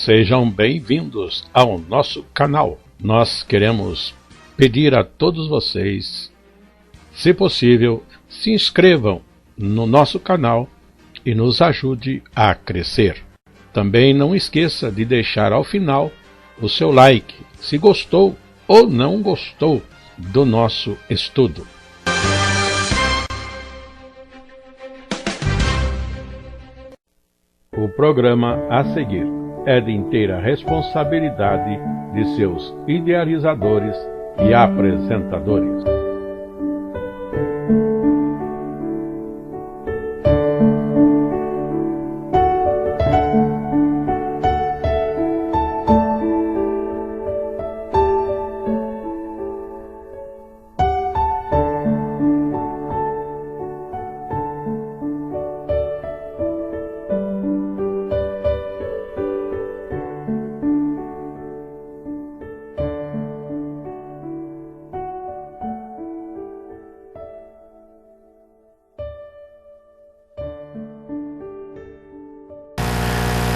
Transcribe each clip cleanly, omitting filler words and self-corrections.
Sejam bem-vindos ao nosso canal. Nós queremos pedir a todos vocês, se possível, se inscrevam no nosso canal e nos ajude a crescer. Também não esqueça de deixar ao final o seu like, se gostou ou não gostou do nosso estudo. O programa a seguir é de inteira responsabilidade de seus idealizadores e apresentadores.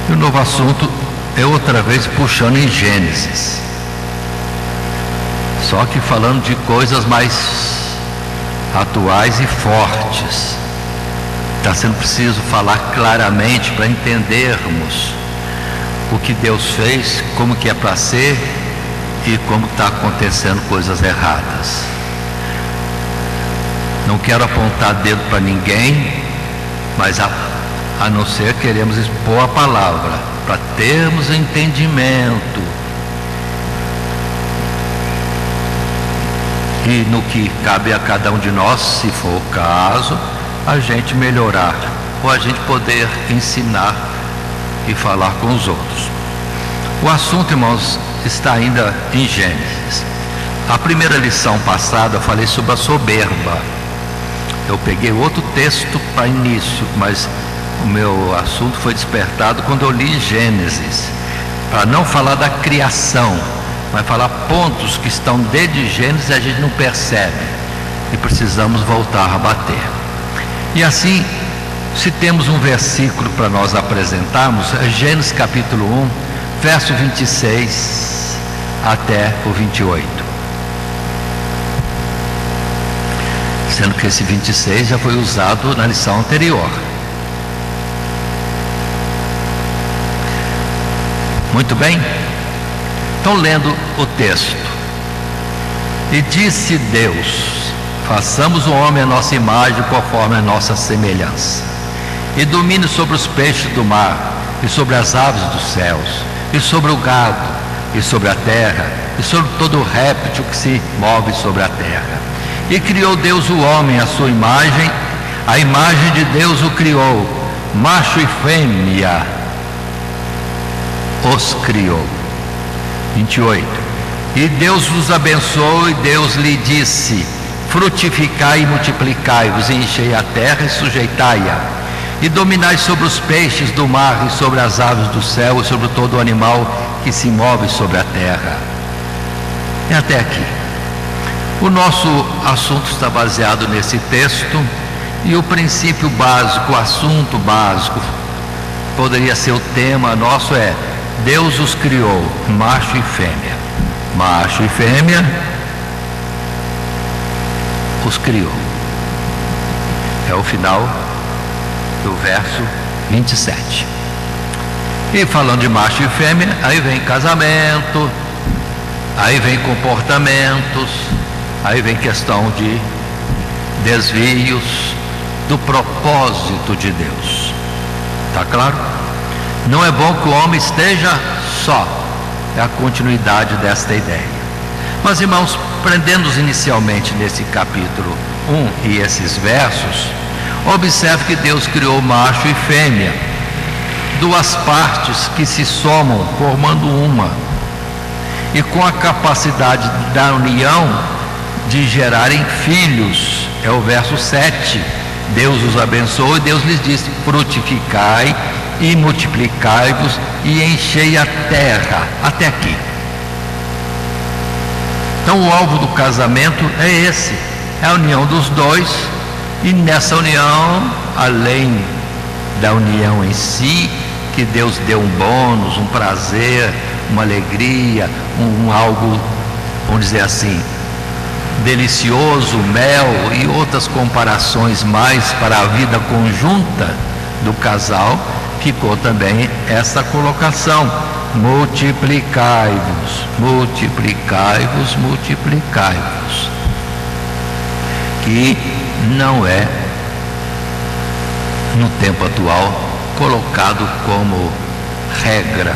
O novo assunto é outra vez puxando em Gênesis, só que falando de coisas mais atuais e fortes. Está sendo preciso falar claramente para entendermos o que Deus fez, como que é para ser e como está acontecendo coisas erradas. Não quero apontar dedo para ninguém, mas a não ser queremos expor a palavra para termos entendimento e no que cabe a cada um de nós, se for o caso, a gente melhorar ou a gente poder ensinar e falar com os outros. O assunto, irmãos, está ainda em Gênesis. A primeira lição passada eu falei sobre a soberba. Eu peguei outro texto para início, mas o meu assunto foi despertado quando eu li Gênesis, para não falar da criação, mas falar pontos que estão desde Gênesis e a gente não percebe e precisamos voltar a bater. E assim, se temos um versículo para nós apresentarmos, é Gênesis capítulo 1, verso 26 até o 28. Sendo que esse 26 já foi usado na lição anterior. Muito bem? Então, lendo o texto. E disse Deus: façamos o homem à nossa imagem, conforme a nossa semelhança, e domine sobre os peixes do mar, e sobre as aves dos céus, e sobre o gado, e sobre a terra, e sobre todo o réptil que se move sobre a terra. E criou Deus o homem à sua imagem, a imagem de Deus o criou, macho e fêmea os criou. 28. E Deus os abençoou, e Deus lhe disse: frutificai e multiplicai-vos, e enchei a terra e sujeitai-a, e dominai sobre os peixes do mar, e sobre as aves do céu, e sobre todo o animal que se move sobre a terra. E até aqui. O nosso assunto está baseado nesse texto, e o princípio básico, o assunto básico, poderia ser o tema nosso, é: Deus os criou, macho e fêmea. Macho e fêmea os criou. É o final do verso 27. E falando de macho e fêmea, aí vem casamento, aí vem comportamentos, aí vem questão de desvios do propósito de Deus. Tá claro? Não é bom que o homem esteja só. É a continuidade desta ideia. Mas, irmãos, prendendo-nos inicialmente nesse capítulo 1 e esses versos, observe que Deus criou macho e fêmea, duas partes que se somam, formando uma, e com a capacidade da união de gerarem filhos. É o verso 7. Deus os abençoou e Deus lhes disse: frutificai e multiplicai-vos e enchei a terra. Até aqui. Então o alvo do casamento é esse, é a união dos dois, e nessa união, além da união em si, que Deus deu um bônus, um prazer, uma alegria, algo, vamos dizer assim, delicioso, mel e outras comparações mais para a vida conjunta do casal, ficou também essa colocação: multiplicai-vos, multiplicai-vos, multiplicai-vos, que não é no tempo atual colocado como regra,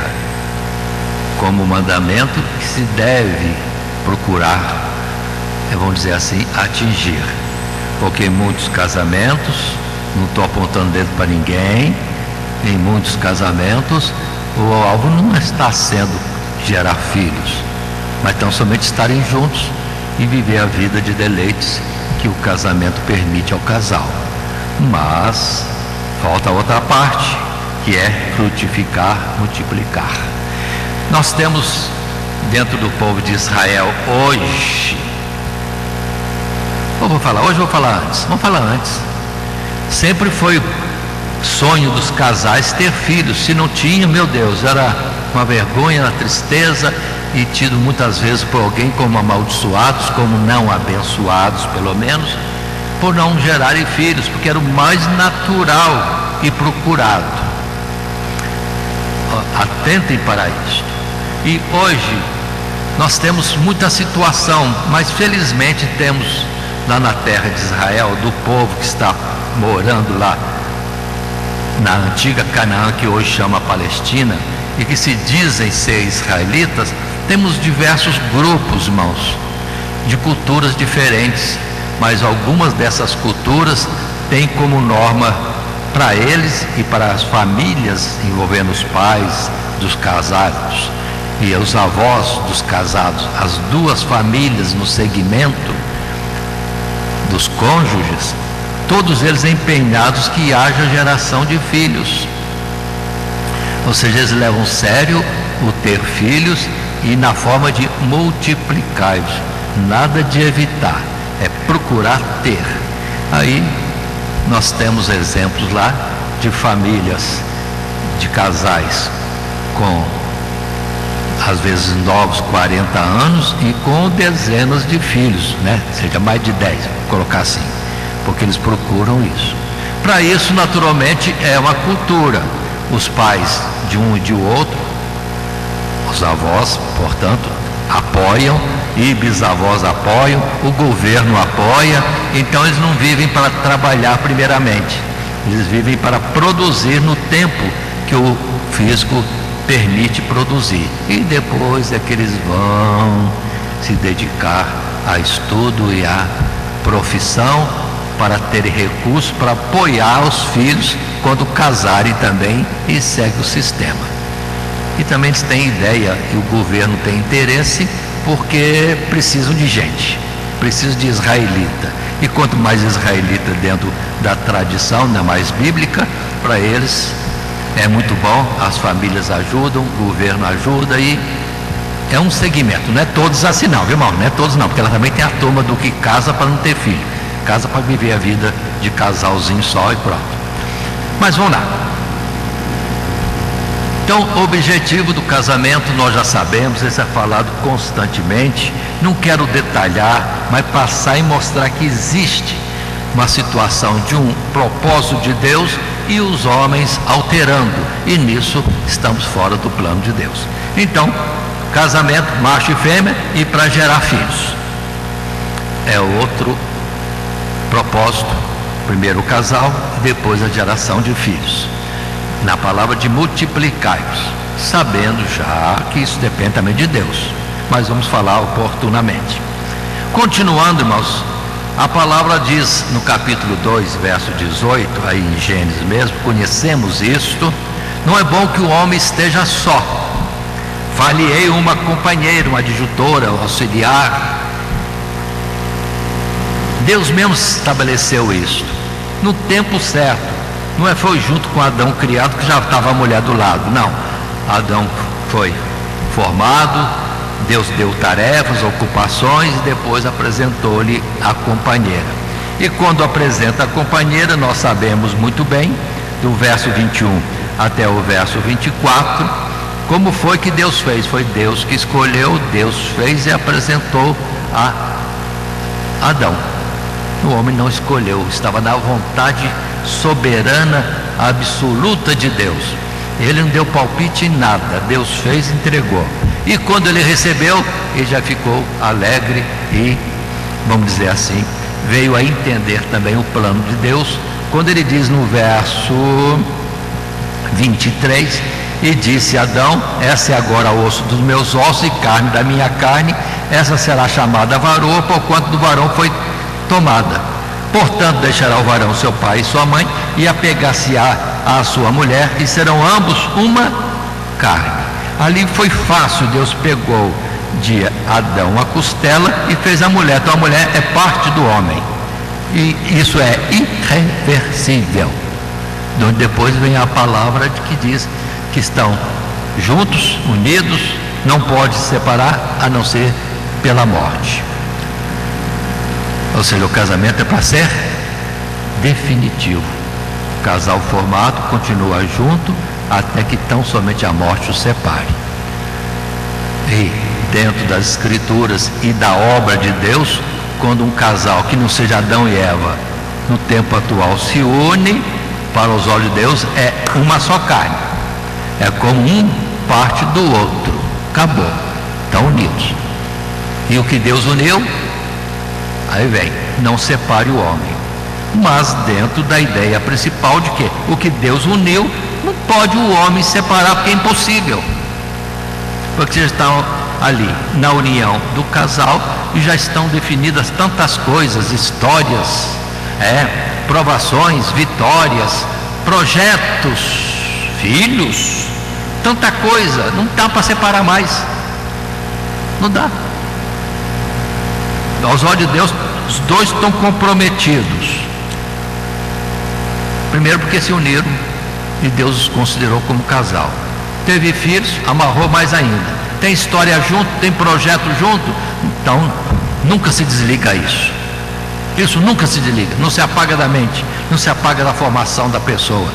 como mandamento que se deve procurar, vamos dizer assim, atingir, porque em muitos casamentos, não estou apontando dedo para ninguém, em muitos casamentos o alvo não está sendo gerar filhos, mas tão somente estarem juntos e viver a vida de deleites que o casamento permite ao casal. Mas falta outra parte, que é frutificar, multiplicar. Nós temos dentro do povo de Israel hoje, vamos falar antes. Sempre foi sonho dos casais ter filhos. Se não tinha, meu Deus, era uma vergonha, uma tristeza, e tido muitas vezes por alguém como amaldiçoados, como não abençoados, pelo menos, por não gerarem filhos, porque era o mais natural e procurado. Atentem para isto. E hoje nós temos muita situação, mas felizmente temos lá na terra de Israel, do povo que está morando lá na antiga Canaã, que hoje chama Palestina, e que se dizem ser israelitas, temos diversos grupos, irmãos, de culturas diferentes, mas algumas dessas culturas têm como norma para eles e para as famílias, envolvendo os pais dos casados e os avós dos casados, as duas famílias no segmento dos cônjuges, todos eles empenhados que haja geração de filhos. Ou seja, eles levam sério o ter filhos e na forma de multiplicar-os, nada de evitar, é procurar ter. Aí nós temos exemplos lá de famílias, de casais com às vezes novos 40 anos e com dezenas de filhos, né? Seja mais de 10, vou colocar assim, porque eles procuram isso. Para isso, naturalmente, é uma cultura. Os pais de um e de outro, os avós, portanto, apoiam, e bisavós apoiam, o governo apoia. Então eles não vivem para trabalhar primeiramente, eles vivem para produzir no tempo que o físico permite produzir, e depois é que eles vão se dedicar a estudo e a profissão para terem recursos para apoiar os filhos quando casarem também, e segue o sistema. E também eles têm ideia, e o governo tem interesse, porque precisam de gente, precisam de israelita, e quanto mais israelita dentro da tradição, ainda mais bíblica, para eles é muito bom. As famílias ajudam, o governo ajuda, e é um segmento. Não é todos assim não, viu, irmão? Não é todos não, porque ela também tem a turma do que casa para não ter filho, casa para viver a vida de casalzinho só e pronto. Mas vamos lá. Então, o objetivo do casamento nós já sabemos, isso é falado constantemente. Não quero detalhar, mas passar e mostrar que existe uma situação de um propósito de Deus e os homens alterando, e nisso estamos fora do plano de Deus. Então, casamento, macho e fêmea, e para gerar filhos é outro propósito. Primeiro o casal, depois a geração de filhos, na palavra de multiplicai-vos, sabendo já que isso depende também de Deus, mas vamos falar oportunamente. Continuando, irmãos, a palavra diz no capítulo 2, verso 18, aí em Gênesis mesmo, conhecemos isto: não é bom que o homem esteja só, far-lhe-ei uma companheira, uma adjutora, um auxiliar. Deus mesmo estabeleceu isso no tempo certo. Não foi junto com Adão criado que já estava a mulher do lado, não. Adão foi formado, Deus deu tarefas, ocupações, e depois apresentou-lhe a companheira. E quando apresenta a companheira, nós sabemos muito bem, do verso 21 até o verso 24, como foi que Deus fez? Foi Deus que escolheu, Deus fez e apresentou a Adão. O homem não escolheu, estava na vontade soberana, absoluta de Deus. Ele não deu palpite em nada, Deus fez e entregou. E quando ele recebeu, ele já ficou alegre e, vamos dizer assim, veio a entender também o plano de Deus, quando ele diz no verso 23, e disse Adão: essa é agora osso dos meus ossos e carne da minha carne, essa será chamada varoa, porquanto do varão foi tomada. Portanto, deixará o varão seu pai e sua mãe, e apegar-se-á à sua mulher, e serão ambos uma carne. Ali foi fácil, Deus pegou de Adão a costela e fez a mulher. Então a mulher é parte do homem, e isso é irreversível. Onde depois vem a palavra que diz que estão juntos, unidos, não pode se separar a não ser pela morte. Ou seja, o casamento é para ser definitivo. O casal formado continua junto até que tão somente a morte os separe. E dentro das escrituras e da obra de Deus, quando um casal que não seja Adão e Eva no tempo atual se une, para os olhos de Deus é uma só carne, é como um parte do outro, acabou, estão unidos. E o que Deus uniu, aí vem, não separe o homem, mas dentro da ideia principal de que o que Deus uniu, não pode o homem separar, porque é impossível, porque já estão ali na união do casal e já estão definidas tantas coisas, histórias, provações, vitórias, projetos, filhos, tanta coisa, não dá para separar mais, não dá. Aos olhos de Deus, os dois estão comprometidos. Primeiro porque se uniram e Deus os considerou como casal. Teve filhos, amarrou mais ainda. Tem história junto, tem projeto junto, então nunca se desliga isso. Isso nunca se desliga, não se apaga da mente, não se apaga da formação da pessoa.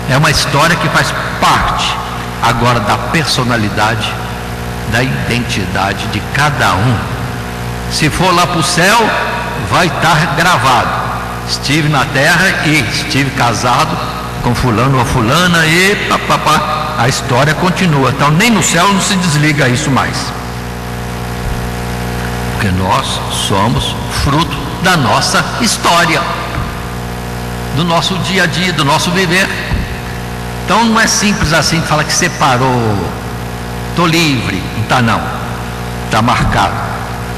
É uma história que faz parte agora da personalidade, da identidade de cada um. Se for lá para o céu, vai estar gravado: estive na terra e estive casado com fulano ou fulana, e papapá, a história continua. Então nem no céu não se desliga isso mais, porque nós somos fruto da nossa história, do nosso dia a dia, do nosso viver. Então não é simples assim, fala que separou, estou livre, não está não, está marcado,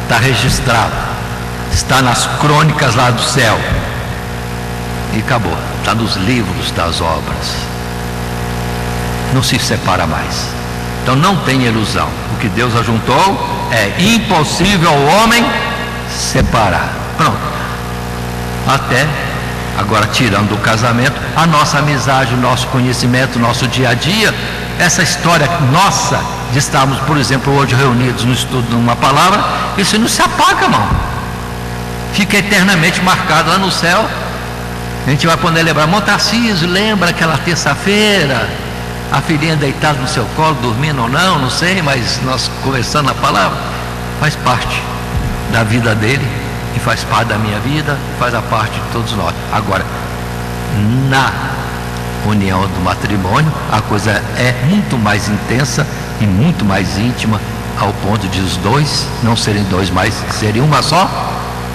está registrado, está nas crônicas lá do céu, e acabou, está nos livros das obras, não se separa mais. Então não tem ilusão, o que Deus ajuntou é impossível ao homem separar. Pronto. Até agora, tirando do casamento, a nossa amizade, o nosso conhecimento, o nosso dia a dia, essa história nossa de estarmos, por exemplo, hoje reunidos no estudo de uma palavra, isso não se apaga, não. Fica eternamente marcado lá no céu. A gente vai poder lembrar: Montarcísio, lembra aquela terça-feira, a filhinha deitada no seu colo, dormindo ou não, não sei, mas nós conversando a palavra, faz parte da vida dele, e faz parte da minha vida, faz a parte de todos nós. Agora, na união do matrimônio, a coisa é muito mais intensa e muito mais íntima, ao ponto de os dois não serem dois, mas serem uma só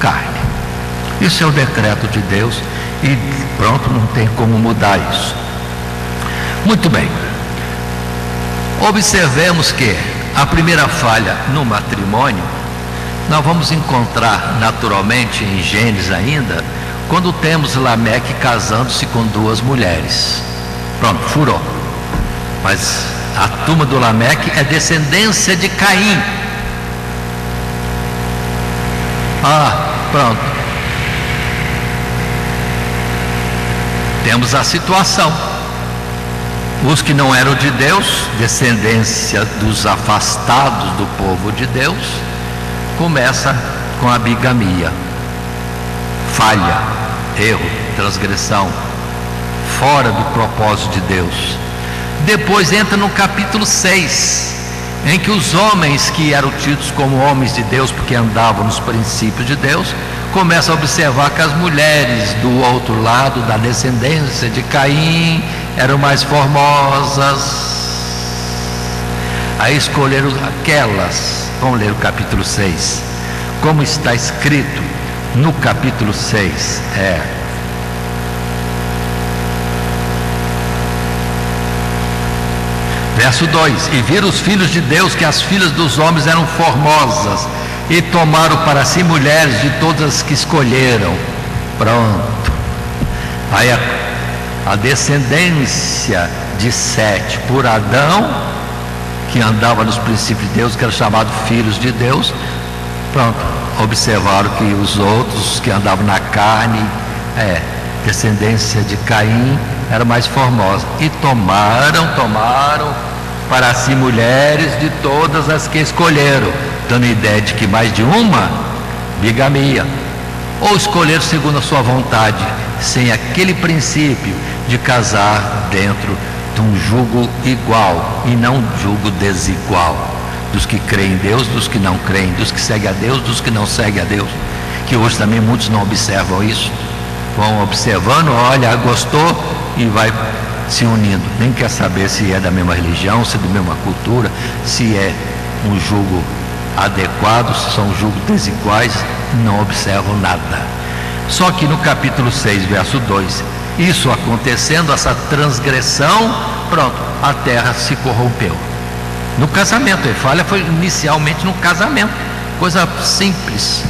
carne. Isso é o decreto de Deus, e pronto, não tem como mudar isso. Muito bem, observemos que a primeira falha no matrimônio nós vamos encontrar naturalmente em Gênesis ainda, quando temos Lameque casando-se com duas mulheres. Pronto, furou. Mas a turma do Lameque é descendência de Caim. Pronto. Temos a situação: os que não eram de Deus, descendência dos afastados do povo de Deus, começa com a bigamia, falha, erro, transgressão, fora do propósito de Deus. Depois entra no capítulo 6, em que os homens que eram tidos como homens de Deus, porque andavam nos princípios de Deus, começam a observar que as mulheres do outro lado, da descendência de Caim, eram mais formosas. Aí escolheram aquelas. Vamos ler o capítulo 6. Como está escrito no capítulo 6, verso 2: E viram os filhos de Deus que as filhas dos homens eram formosas, e tomaram para si mulheres de todas as que escolheram. Pronto. Aí a descendência de Sete por Adão, que andava nos princípios de Deus, que era chamado filhos de Deus, pronto, observaram que os outros que andavam na carne, descendência de Caim, era mais formosa, e tomaram para si mulheres de todas as que escolheram, dando ideia de que mais de uma, bigamia, ou escolheram segundo a sua vontade, sem aquele princípio de casar dentro de um jugo igual e não jugo desigual, dos que creem em Deus, dos que não creem, dos que seguem a Deus, dos que não seguem a Deus, que hoje também muitos não observam isso, vão observando, olha, gostou e vai se unindo, nem quer saber se é da mesma religião, se é da mesma cultura, se é um jugo adequado, se são jugos desiguais, não observam nada. Só que no capítulo 6, verso 2, isso acontecendo, essa transgressão, pronto, a terra se corrompeu. No casamento, ele fala, foi inicialmente no casamento, coisa simples.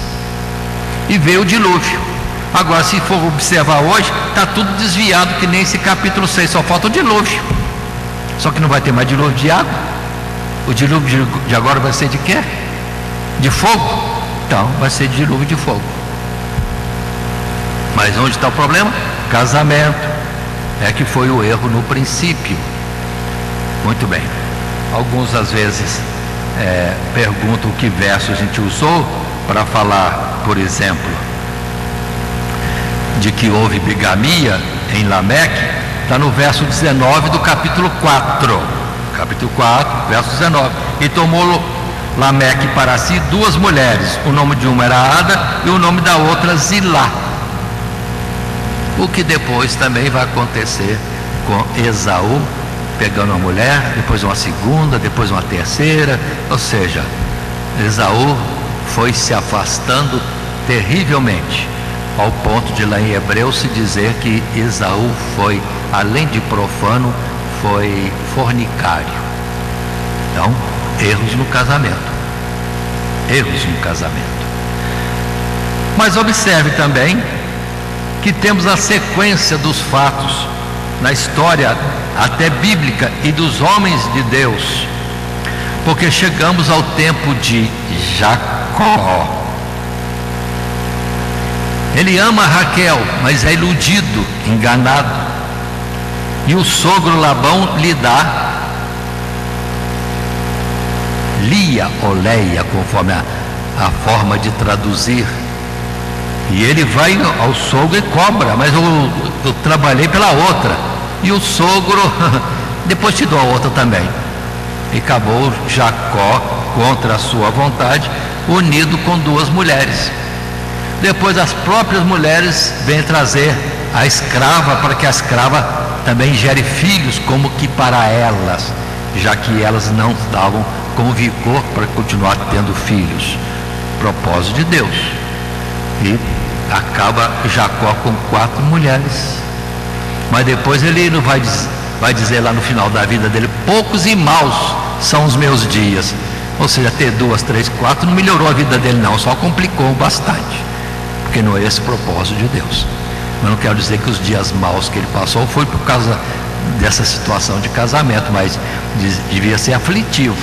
E veio o dilúvio. Agora, se for observar hoje, está tudo desviado, que nem esse capítulo 6, só falta o dilúvio. Só que não vai ter mais dilúvio de água. O dilúvio de agora vai ser de quê? De fogo? Então, vai ser de dilúvio de fogo. Mas onde está o problema? Casamento. É que foi o erro no princípio. Muito bem. Alguns às vezes perguntam que verso a gente usou para falar, por exemplo, de que houve bigamia em Lameque. Está no verso 19 do capítulo 4. Capítulo 4, verso 19. E tomou Lameque para si duas mulheres. O nome de uma era Ada e o nome da outra Zilá. O que depois também vai acontecer com Esaú, pegando uma mulher, depois uma segunda, depois uma terceira. Ou seja, Esaú foi se afastando terrivelmente, ao ponto de lá em Hebreus se dizer que Esaú foi, além de profano, foi fornicário. Então, erros no casamento. Erros no casamento. Mas observe também que temos a sequência dos fatos na história até bíblica e dos homens de Deus, porque chegamos ao tempo de Jacó. Ele ama Raquel, mas é iludido, enganado, e o sogro Labão lhe dá Lia ou Leia, conforme a forma de traduzir. E ele vai ao sogro e cobra, mas eu trabalhei pela outra. E o sogro, depois te dou a outra também. E acabou Jacó, contra a sua vontade, unido com duas mulheres. Depois as próprias mulheres vêm trazer a escrava, para que a escrava também gere filhos, como que para elas, já que elas não estavam com vigor para continuar tendo filhos. Propósito de Deus. E acaba Jacó com 4 mulheres. Mas depois ele não vai dizer lá no final da vida dele: poucos e maus são os meus dias. Ou seja, ter 2, 3, 4 não melhorou a vida dele não, só complicou bastante, porque não é esse o propósito de Deus. Mas não quero dizer que os dias maus que ele passou foi por causa dessa situação de casamento, mas devia ser aflitivo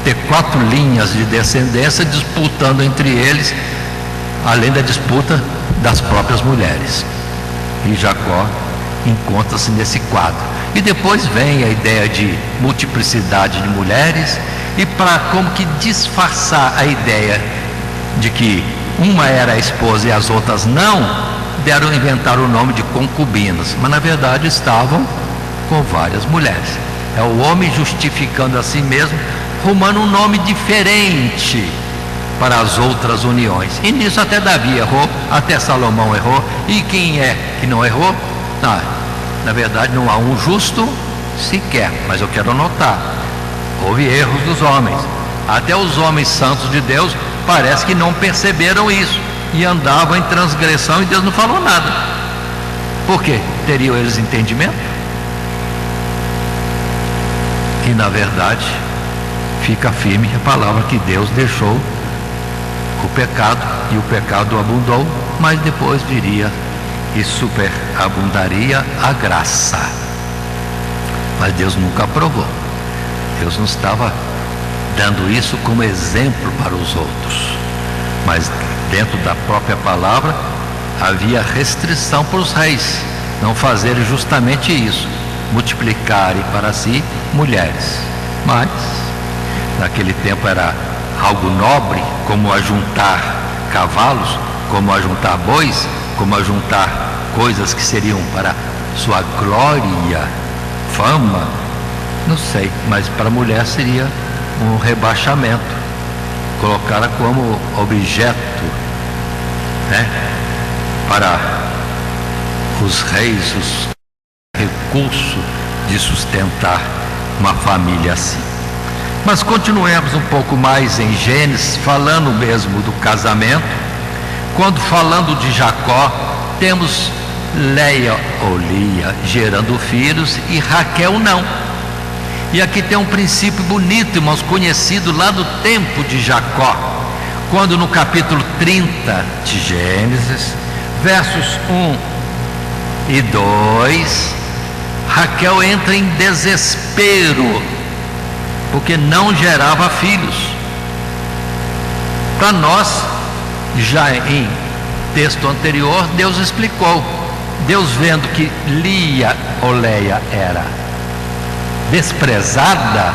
ter 4 linhas de descendência disputando entre eles, além da disputa das próprias mulheres. E Jacó encontra-se nesse quadro. E depois vem a ideia de multiplicidade de mulheres, e para como que disfarçar a ideia de que uma era a esposa e as outras não, inventar o nome de concubinas, mas na verdade estavam com várias mulheres. É o homem justificando a si mesmo, rumando um nome diferente para as outras uniões. E nisso até Davi errou, até Salomão errou. E quem é que não errou? Na verdade não há um justo sequer, mas eu quero notar, houve erros dos homens. Até os homens santos de Deus parece que não perceberam isso e andavam em transgressão, e Deus não falou nada. Por quê? Teriam eles entendimento? E na verdade fica firme a palavra que Deus deixou o pecado, e o pecado abundou, mas depois viria e superabundaria a graça. Mas Deus nunca aprovou. Deus não estava dando isso como exemplo para os outros, mas dentro da própria palavra havia restrição para os reis não fazerem justamente isso, multiplicarem para si mulheres. Mas naquele tempo era algo nobre, como ajuntar cavalos, como ajuntar bois, como ajuntar coisas que seriam para sua glória, fama, não sei, mas para a mulher seria um rebaixamento, colocá-la como objeto, né, para os reis, os recursos de sustentar uma família assim. Mas continuemos um pouco mais em Gênesis, falando mesmo do casamento. Quando falando de Jacó, temos Leia ou Lia gerando filhos e Raquel não. E aqui tem um princípio bonito, irmãos, conhecido lá do tempo de Jacó, quando no capítulo 30 de Gênesis, versos 1 e 2, Raquel entra em desespero, porque não gerava filhos. Para nós, já em texto anterior, Deus explicou. Deus vendo que Lia ou Leia era desprezada,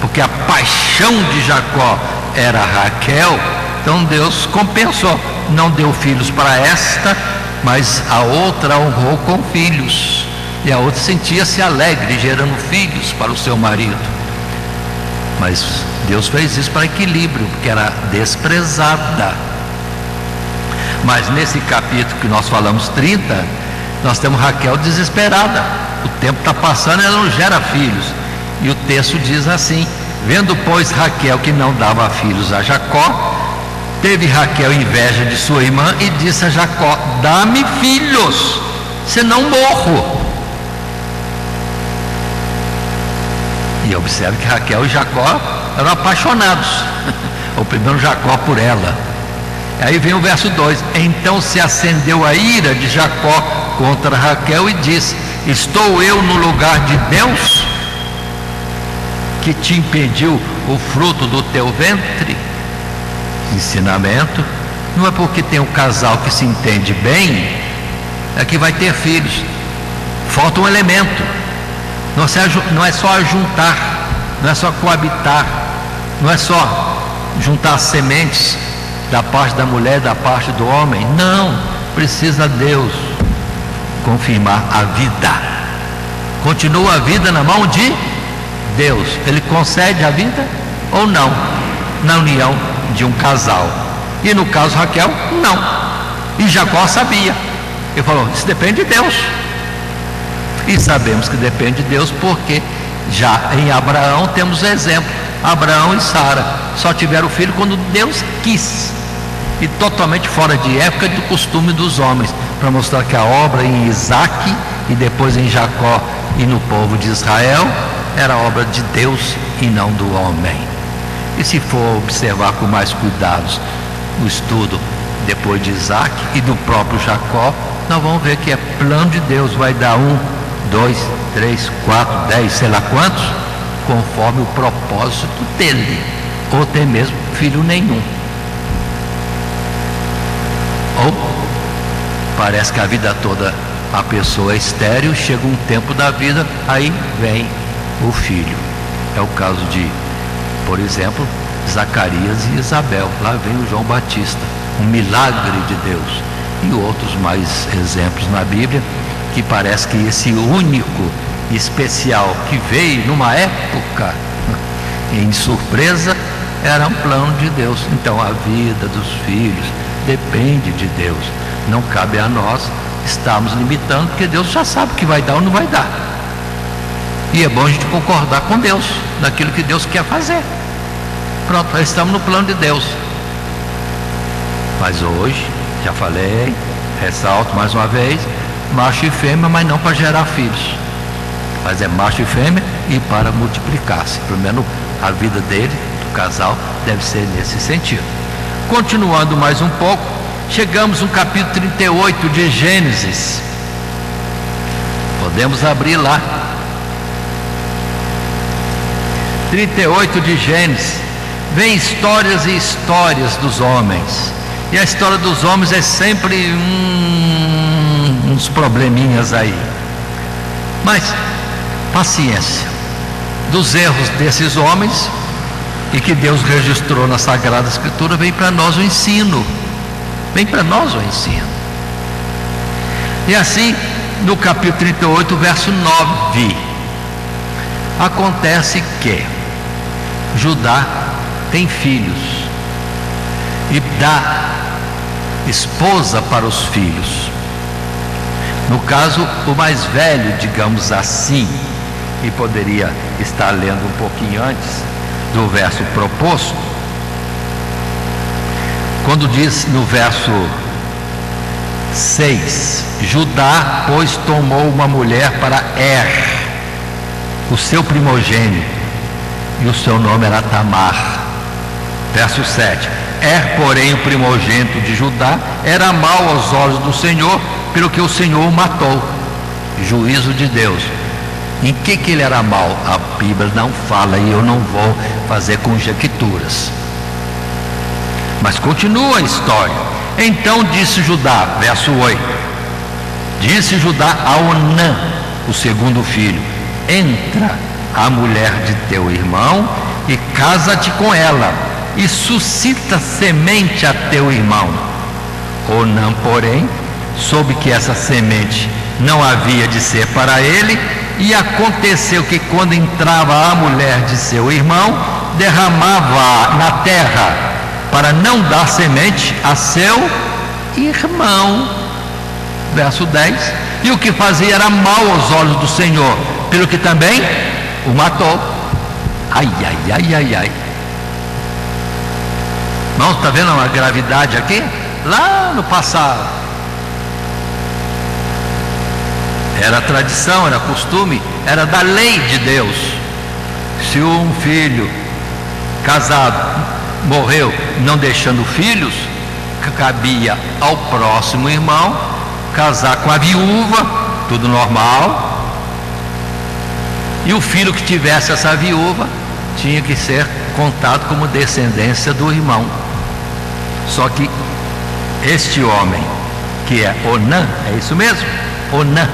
porque a paixão de Jacó era Raquel, então Deus compensou, não deu filhos para esta, mas a outra honrou com filhos, e a outra sentia-se alegre gerando filhos para o seu marido. Mas Deus fez isso para equilíbrio, porque era desprezada. Mas nesse capítulo que nós falamos 30, nós temos Raquel desesperada. O tempo está passando e ela não gera filhos. E o texto diz assim: vendo pois Raquel que não dava filhos a Jacó, teve Raquel inveja de sua irmã e disse a Jacó: dá-me filhos, senão morro. E observe que Raquel e Jacó eram apaixonados. O primeiro Jacó por ela. Aí vem o verso 2: então se acendeu a ira de Jacó contra Raquel e disse: estou eu no lugar de Deus, que te impediu o fruto do teu ventre? Ensinamento: não é porque tem um casal que se entende bem é que vai ter filhos. Falta um elemento. Não é só juntar, não é só coabitar, não é só juntar sementes da parte da mulher, da parte do homem. Não, precisa Deus confirmar a vida. Continua a vida na mão de Deus. Ele concede a vida ou não na união de um casal. E no caso Raquel, não. E Jacó sabia. Ele falou: isso depende de Deus. E sabemos que depende de Deus, porque já em Abraão temos exemplo. Abraão e Sara só tiveram filho quando Deus quis, e totalmente fora de época do costume dos homens, para mostrar que a obra em Isaac e depois em Jacó e no povo de Israel era obra de Deus e não do homem. E se for observar com mais cuidados o estudo depois de Isaac e do próprio Jacó, nós vamos ver que é plano de Deus. Vai dar 1, 2, 3, 4, 10, sei lá quantos, conforme o propósito dele, ou tem mesmo filho nenhum. Ou parece que a vida toda a pessoa é estéril, chega um tempo da vida, aí vem o filho. É o caso de, por exemplo, Zacarias e Isabel. Lá vem o João Batista, um milagre de Deus. E outros mais exemplos na Bíblia, que parece que esse único especial que veio numa época em surpresa, era um plano de Deus. Então a vida dos filhos depende de Deus, não cabe a nós estarmos limitando, porque Deus já sabe o que vai dar ou não vai dar. E é bom a gente concordar com Deus naquilo que Deus quer fazer. Pronto, nós estamos no plano de Deus. Mas hoje, já falei, ressalto mais uma vez, macho e fêmea, mas não para gerar filhos, mas é macho e fêmea e para multiplicar-se. Pelo menos a vida dele, do casal, deve ser nesse sentido. Continuando mais um pouco, chegamos no capítulo 38 de Gênesis. Podemos abrir lá. 38 de Gênesis. Vem histórias e histórias dos homens. E a história dos homens é sempre uns probleminhas aí. Mas, paciência. Dos erros desses homens, e que Deus registrou na Sagrada Escritura, vem para nós o ensino. Vem para nós o ensino. E assim, no capítulo 38, verso 9, acontece que Judá tem filhos e dá esposa para os filhos. No caso, o mais velho, digamos assim, e poderia estar lendo um pouquinho antes do verso proposto, quando diz no verso 6: Judá, pois, tomou uma mulher para o seu primogênito, e o seu nome era Tamar. Verso 7: porém, o primogênito de Judá era mau aos olhos do Senhor, pelo que o Senhor o matou. Juízo de Deus. Em que ele era mau? A Bíblia não fala, e eu não vou fazer conjecturas. Mas continua a história. Então disse Judá, verso 8: disse Judá a Onã, o segundo filho: entra a mulher de teu irmão e casa-te com ela, e suscita semente a teu irmão. Onã, porém, soube que essa semente não havia de ser para ele, e aconteceu que, quando entrava a mulher de seu irmão, derramava na terra, para não dar semente a seu irmão. Verso 10: e o que fazia era mal aos olhos do Senhor, pelo que também o matou. Ai, ai, ai, ai, ai. Irmãos, está vendo uma gravidade aqui? Lá no passado era tradição, era costume, era da lei de Deus. Se um filho casado morreu não deixando filhos, cabia ao próximo irmão casar com a viúva, tudo normal, e o filho que tivesse essa viúva tinha que ser contado como descendência do irmão. Só que este homem, que é Onã, é isso mesmo? Onã,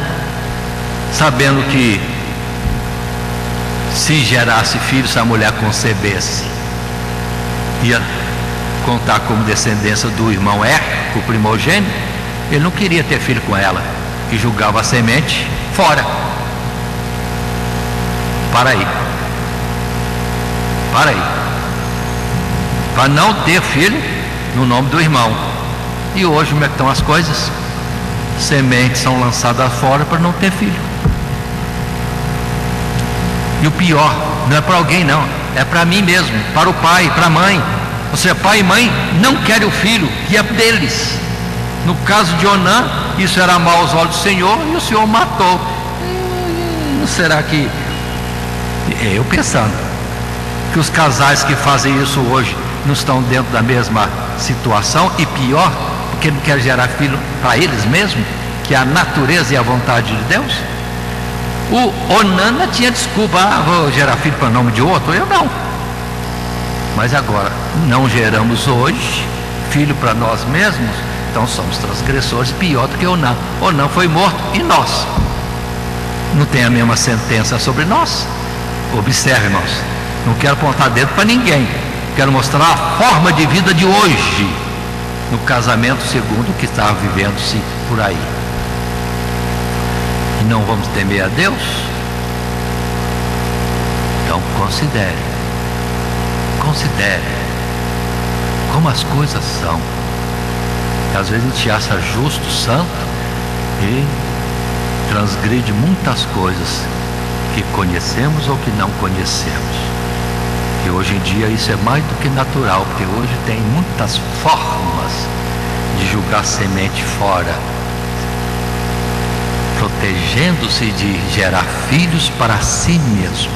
sabendo que se gerasse filho, se a mulher concebesse, ia contar como descendência do irmão o primogênito, ele não queria ter filho com ela, e julgava a semente fora. Para aí, para não ter filho no nome do irmão. E hoje como é que estão as coisas? Sementes são lançadas fora para não ter filho. E o pior, não é para alguém não, é para mim mesmo, para o pai, para a mãe. Ou seja, pai e mãe não querem o filho, que é deles. No caso de Onã, isso era mal aos olhos do Senhor, e o Senhor matou. Será que, eu pensando, que os casais que fazem isso hoje não estão dentro da mesma situação, e pior, porque não querem gerar filho para eles mesmos, que é a natureza e a vontade de Deus? O Onã tinha desculpa: vou gerar filho para o nome de outro. Eu não. Mas agora, não geramos hoje filho para nós mesmos, então somos transgressores, pior do que Onã. Onã foi morto, e nós? Não tem a mesma sentença sobre nós? Observe, irmãos, não quero apontar dedo para ninguém, quero mostrar a forma de vida de hoje, no casamento segundo o que está vivendo-se por aí. E não vamos temer a Deus? Considere como as coisas são. Às vezes a gente acha justo, santo e transgride muitas coisas que conhecemos ou que não conhecemos. E hoje em dia isso é mais do que natural, porque hoje tem muitas formas de julgar semente fora, protegendo-se de gerar filhos para si mesmo.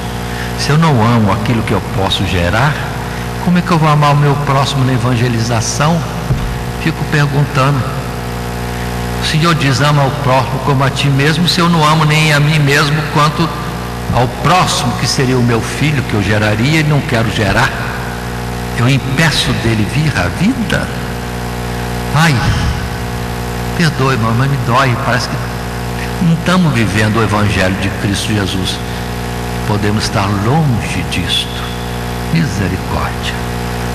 Se eu não amo aquilo que eu posso gerar, como é que eu vou amar o meu próximo na evangelização? Fico perguntando. O Senhor diz: ama ao próximo como a ti mesmo. Se eu não amo nem a mim mesmo quanto ao próximo, que seria o meu filho, que eu geraria e não quero gerar, eu impeço dele vir à vida? Ai, perdoe, mas me dói. Parece que não estamos vivendo o Evangelho de Cristo Jesus. Podemos estar longe disto. Misericórdia.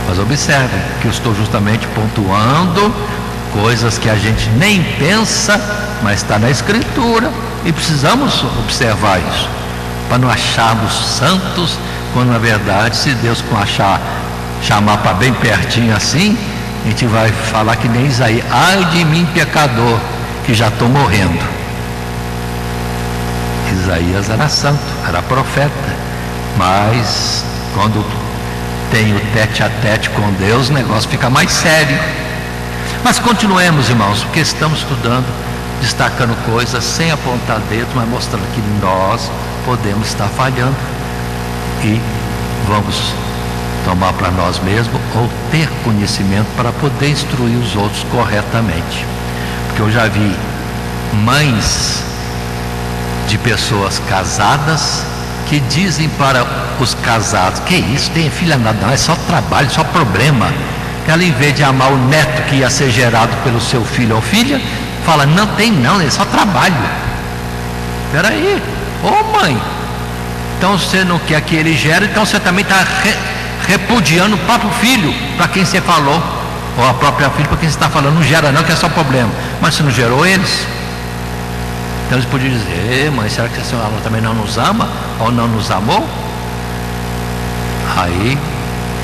Mas observe que eu estou justamente pontuando coisas que a gente nem pensa, mas está na Escritura, e precisamos observar isso, para não acharmos santos, quando na verdade, se Deus chamar para bem pertinho assim, a gente vai falar que nem Isaías: ai de mim, pecador, que já estou morrendo. Isaías era santo, era profeta, mas quando tem o tete a tete com Deus, o negócio fica mais sério. Mas continuemos, irmãos, porque estamos estudando, destacando coisas sem apontar dedo, mas mostrando que nós podemos estar falhando e vamos tomar para nós mesmos ou ter conhecimento para poder instruir os outros corretamente. Porque eu já vi mães de pessoas casadas que dizem para os casados: que isso, tem filha nada, não, é só trabalho, só problema. Ela, em vez de amar o neto que ia ser gerado pelo seu filho ou filha, fala: não tem não, é só trabalho. Espera aí, ô mãe, então você não quer que ele gere, então você também está repudiando o próprio filho para quem você falou, ou a própria filha para quem você está falando. Não gera não, que é só problema. Mas você não gerou eles? Então eles podiam dizer: mãe, será que a senhora também não nos ama? Ou não nos amou? Aí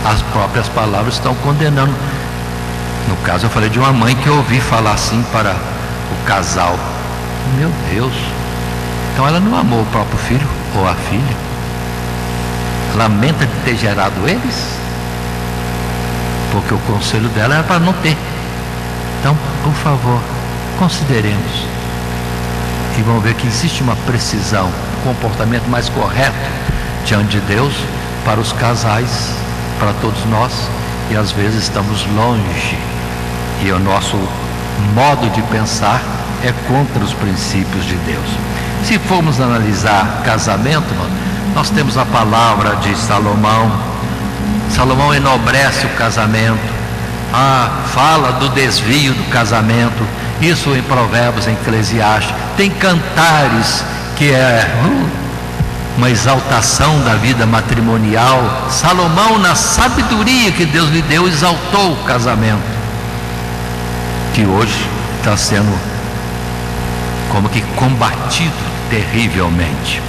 as próprias palavras estão condenando. No caso eu falei de uma mãe que eu ouvi falar assim para o casal. Meu Deus, então ela não amou o próprio filho ou a filha? Lamenta de ter gerado eles? Porque o conselho dela era para não ter. Então, por favor, consideremos e vamos ver que existe uma precisão, um comportamento mais correto diante de Deus para os casais, para todos nós, e às vezes estamos longe e o nosso modo de pensar é contra os princípios de Deus. Se formos analisar casamento, nós temos a palavra de Salomão. Salomão enobrece o casamento, fala do desvio do casamento, isso em Provérbios, em Eclesiastes. Tem cantares que é uma exaltação da vida matrimonial. Salomão, na sabedoria que Deus lhe deu, exaltou o casamento, que hoje está sendo como que combatido terrivelmente.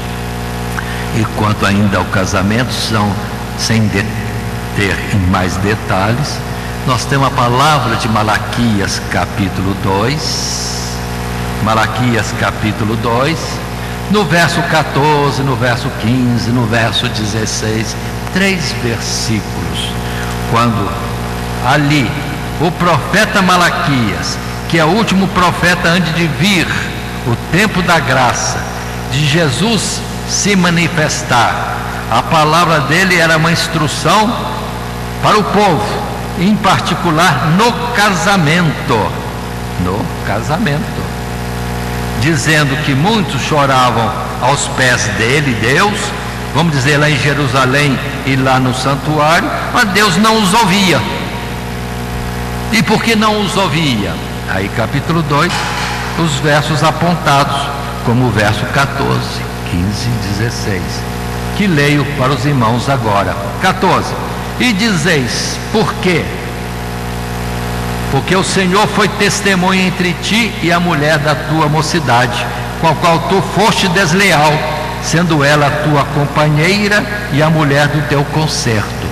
E quanto ainda ao casamento, sem ter em mais detalhes, nós temos a palavra de Malaquias capítulo 2, Malaquias capítulo 2, no verso 14, no verso 15, no verso 16, 3 versículos, quando ali o profeta Malaquias, que é o último profeta antes de vir o tempo da graça, de Jesus se manifestar, a palavra dele era uma instrução para o povo, em particular no casamento, dizendo que muitos choravam aos pés dele, Deus, vamos dizer lá em Jerusalém e lá no santuário, mas Deus não os ouvia. E por que não os ouvia? Aí capítulo 2, os versos apontados, como o verso 14, 15 e 16, que leio para os irmãos agora. 14: e dizeis: por quê? Porque o Senhor foi testemunha entre ti e a mulher da tua mocidade, com a qual tu foste desleal, sendo ela a tua companheira e a mulher do teu concerto.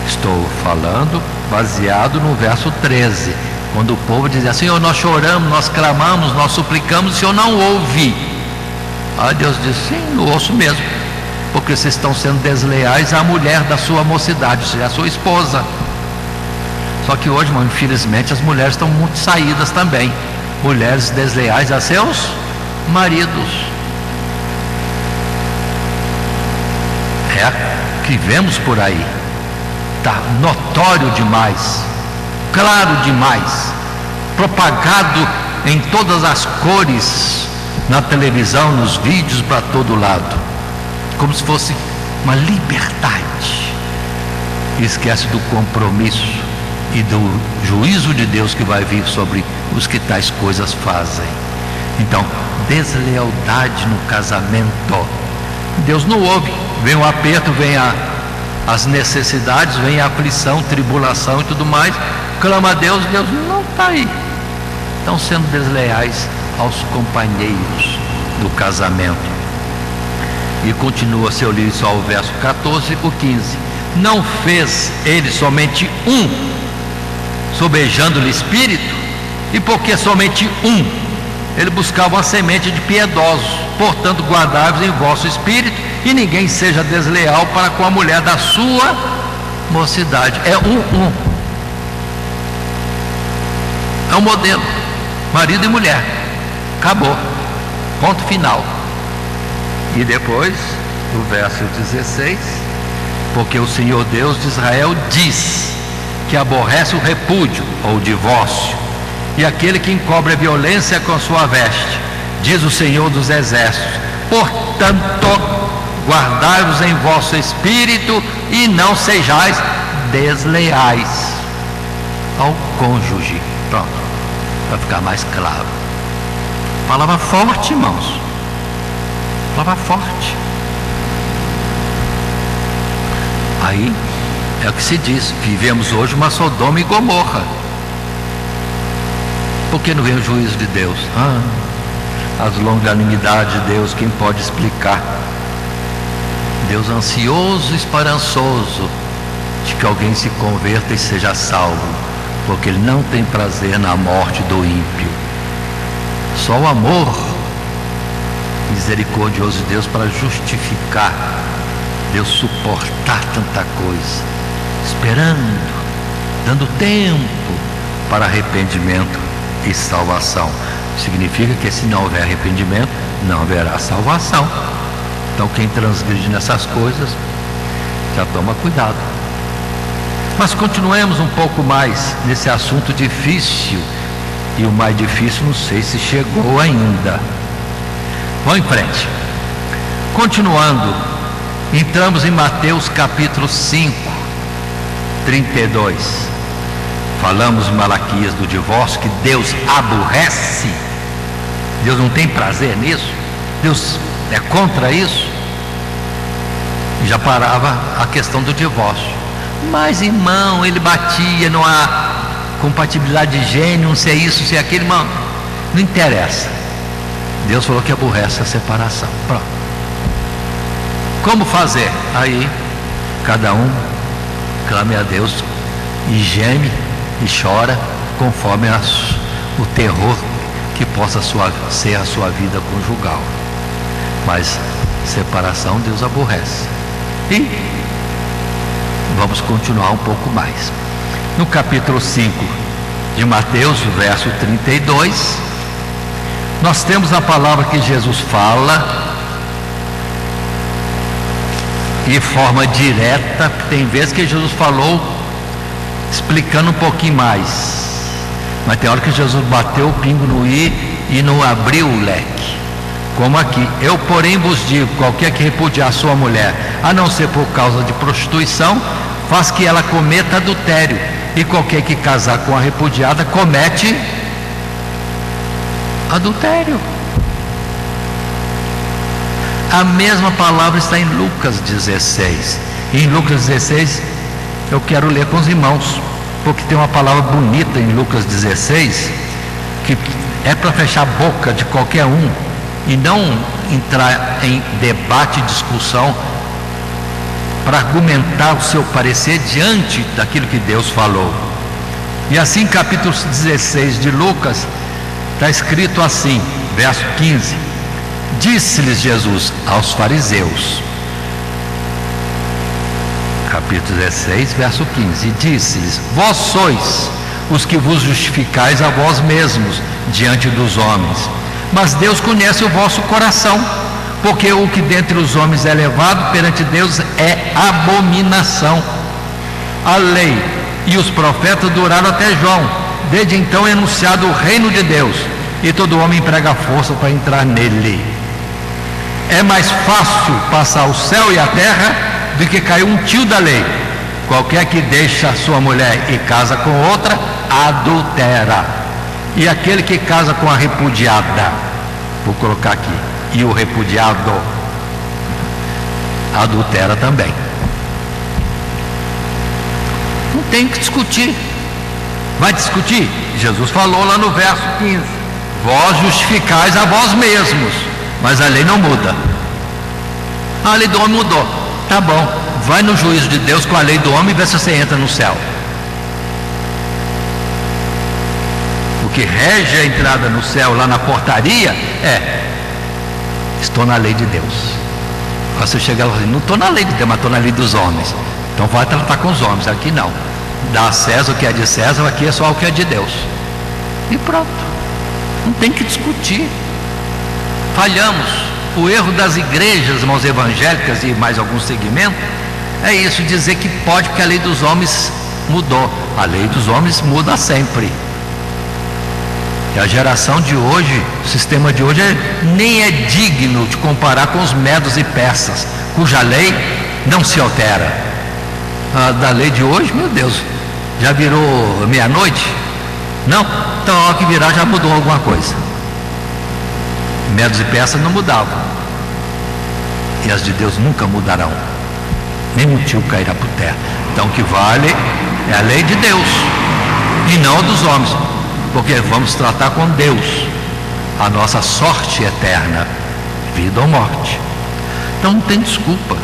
Estou falando baseado no verso 13, quando o povo diz assim: Senhor, nós choramos, nós clamamos, nós suplicamos, o Senhor não ouve. Aí Deus diz: sim, eu ouço mesmo, porque vocês estão sendo desleais à mulher da sua mocidade, ou seja, a sua esposa. Só que hoje, irmão, infelizmente, as mulheres estão muito saídas também, mulheres desleais a seus maridos. É que vemos por aí, está notório demais, claro demais, propagado em todas as cores, na televisão, nos vídeos, para todo lado, como se fosse uma liberdade. Esquece do compromisso e do juízo de Deus que vai vir sobre os que tais coisas fazem. Então, deslealdade no casamento, Deus não ouve. Vem o aperto, vem as necessidades, vem a aflição, tribulação e tudo mais, clama a Deus, Deus não está aí. Estão sendo desleais aos companheiros do casamento. E continua, se eu li só o verso 14, o 15: não fez ele somente um, sobejando-lhe espírito? E porque somente um? Ele buscava uma semente de piedosos. Portanto, guardai-vos em vosso espírito, e ninguém seja desleal para com a mulher da sua mocidade. É um. É um modelo, marido e mulher. Acabou, ponto final. E depois, no verso 16: porque o Senhor Deus de Israel diz que aborrece o repúdio ou o divórcio, e aquele que encobre a violência com sua veste, diz o Senhor dos exércitos. Portanto, guardai-vos em vosso espírito e não sejais desleais ao cônjuge. Pronto, para ficar mais claro. Palavra forte, irmãos, palavra forte. Aí é o que se diz: vivemos hoje uma Sodoma e Gomorra. Por que não vem o juízo de Deus? As longanimidades de Deus, quem pode explicar? Deus ansioso e esperançoso de que alguém se converta e seja salvo, porque Ele não tem prazer na morte do ímpio. Só o amor misericordioso de Deus para justificar Deus suportar tanta coisa, esperando, dando tempo para arrependimento e salvação. Significa que se não houver arrependimento, não haverá salvação. Então quem transgride nessas coisas, já toma cuidado. Mas continuemos um pouco mais nesse assunto difícil. E o mais difícil, não sei se chegou ainda. Vamos em frente. Continuando, entramos em Mateus capítulo 5, 32. Falamos em Malaquias do divórcio, que Deus aborrece. Deus não tem prazer nisso. Deus é contra isso. E já parava a questão do divórcio. Mas, irmão, ele batia, não há compatibilidade de gênero, não sei isso, sei aquilo, irmão, não interessa. Deus falou que aborrece a separação. Pronto. Como fazer? Aí cada um clame a Deus e geme e chora conforme o terror que possa ser a sua vida conjugal. Mas separação Deus aborrece. E vamos continuar um pouco mais. No capítulo 5 de Mateus, verso 32, nós temos a palavra que Jesus fala de forma direta. Tem vezes que Jesus falou explicando um pouquinho mais, mas tem hora que Jesus bateu o pingo no i e não abriu o leque. Como aqui: eu porém vos digo, qualquer que repudiar sua mulher, a não ser por causa de prostituição, faz que ela cometa adultério, e qualquer que casar com a repudiada comete adultério. A mesma palavra está em Lucas 16. E em Lucas 16 eu quero ler com os irmãos, porque tem uma palavra bonita em Lucas 16 que é para fechar a boca de qualquer um e não entrar em debate e discussão para argumentar o seu parecer diante daquilo que Deus falou. E assim, capítulo 16 de Lucas, está escrito assim, verso 15: disse-lhes Jesus aos fariseus, capítulo 16, verso 15, disse-lhes: vós sois os que vos justificais a vós mesmos diante dos homens, mas Deus conhece o vosso coração, porque o que dentre os homens é elevado perante Deus é abominação. A lei e os profetas duraram até João. Desde então é anunciado o reino de Deus, e todo homem emprega força para entrar nele. É mais fácil passar o céu e a terra do que cair um tio da lei. Qualquer que deixa sua mulher e casa com outra, adultera. E aquele que casa com a repudiada, vou colocar aqui, e o repudiado, adultera também. Não tem que discutir. Vai discutir? Jesus falou lá no verso 15: vós justificais a vós mesmos, mas a lei não muda. A lei do homem mudou. Tá bom, vai no juízo de Deus com a lei do homem e vê se você entra no céu. O que rege a entrada no céu lá na portaria é: estou na lei de Deus. Você chega lá e fala assim: não estou na lei de Deus, mas estou na lei dos homens. Então vai tratar com os homens. Aqui não. Dá a César o que é de César, aqui é só o que é de Deus. E pronto. Não tem que discutir. Falhamos. O erro das igrejas, irmãos, evangélicas e mais alguns segmentos, é isso, dizer que pode, porque a lei dos homens mudou. A lei dos homens muda sempre. E a geração de hoje, o sistema de hoje nem é digno de comparar com os medos e persas, cuja lei não se altera. A da lei de hoje, meu Deus, já virou meia-noite? Não? Então a hora que virar já mudou alguma coisa. Medos e persas não mudavam, e as de Deus nunca mudarão. Nenhum tio cairá por terra. Então o que vale é a lei de Deus e não a dos homens, porque vamos tratar com Deus a nossa sorte eterna, vida ou morte. Então não tem desculpa.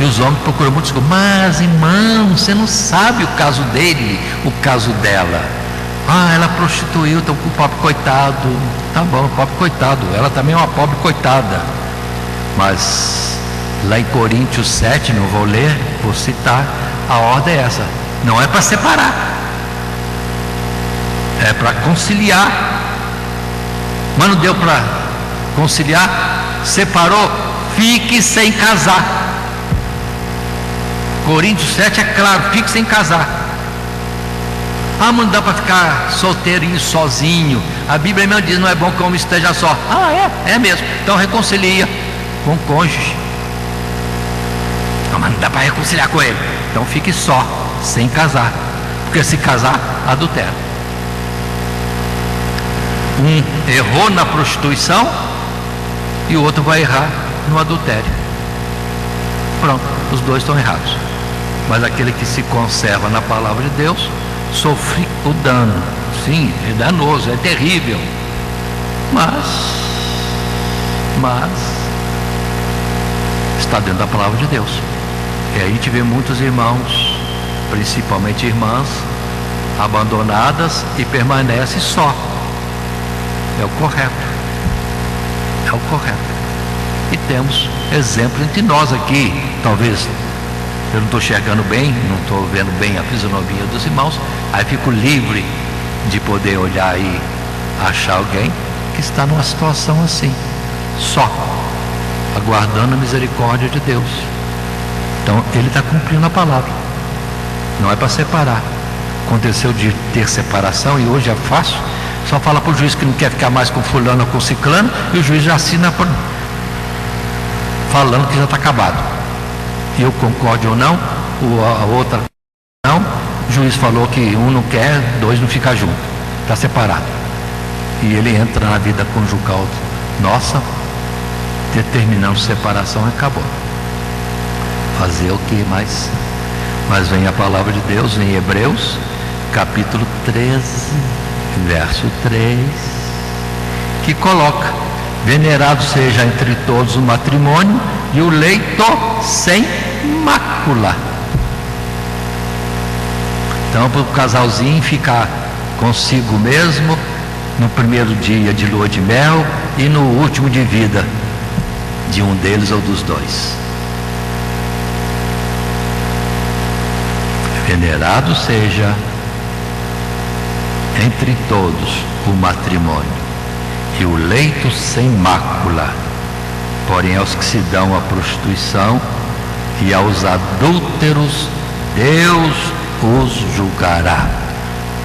E os homens procuram muito desculpa. Mas irmão, você não sabe o caso dele, o caso dela. Ah, ela prostituiu, então o pobre coitado. Tá bom, pobre coitado, ela também é uma pobre coitada. Mas lá em Coríntios 7, não vou ler, vou citar, a ordem é essa: não é para separar, é para conciliar. Mas não deu para conciliar, separou, fique sem casar. Coríntios 7 é claro, fique sem casar. Ah, mas não dá para ficar solteirinho, sozinho. A Bíblia mesmo diz: não é bom que o homem esteja só. Ah, é mesmo. Então reconcilia com o cônjuge. Não, mas não dá para reconciliar com ele. Então fique só, sem casar. Porque se casar, adultera. Um errou na prostituição e o outro vai errar no adultério. Pronto, os dois estão errados. Mas aquele que se conserva na palavra de Deus sofre o dano. Sim, é danoso, é terrível, mas está dentro da palavra de Deus. E aí a gente vê muitos irmãos, principalmente irmãs, abandonadas e permanecem só. É o correto. É o correto. E temos exemplo entre nós aqui. Talvez eu não estou enxergando bem, não estou vendo bem a fisionomia dos irmãos, aí fico livre de poder olhar e achar alguém que está numa situação assim, só, aguardando a misericórdia de Deus. Então ele está cumprindo a palavra. Não é para separar. Aconteceu de ter separação e hoje é fácil. Só fala para o juiz que não quer ficar mais com fulano ou com ciclano, e o juiz já assina falando que já está acabado. Eu concordo ou não, a outra não, o juiz falou que um não quer, dois não ficam juntos, está separado. E ele entra na vida conjugal nossa, determinando separação, e acabou. Fazer o que mais? Mas vem a palavra de Deus em Hebreus, capítulo 13, verso 3, que coloca Venerado seja entre todos o matrimônio e o leito sem mácula. Então, para o casalzinho ficar consigo mesmo no primeiro dia de lua de mel e no último de vida de um deles ou dos dois. Venerado seja entre todos o matrimônio e o leito sem mácula, porém aos que se dão à prostituição e aos adúlteros Deus os julgará.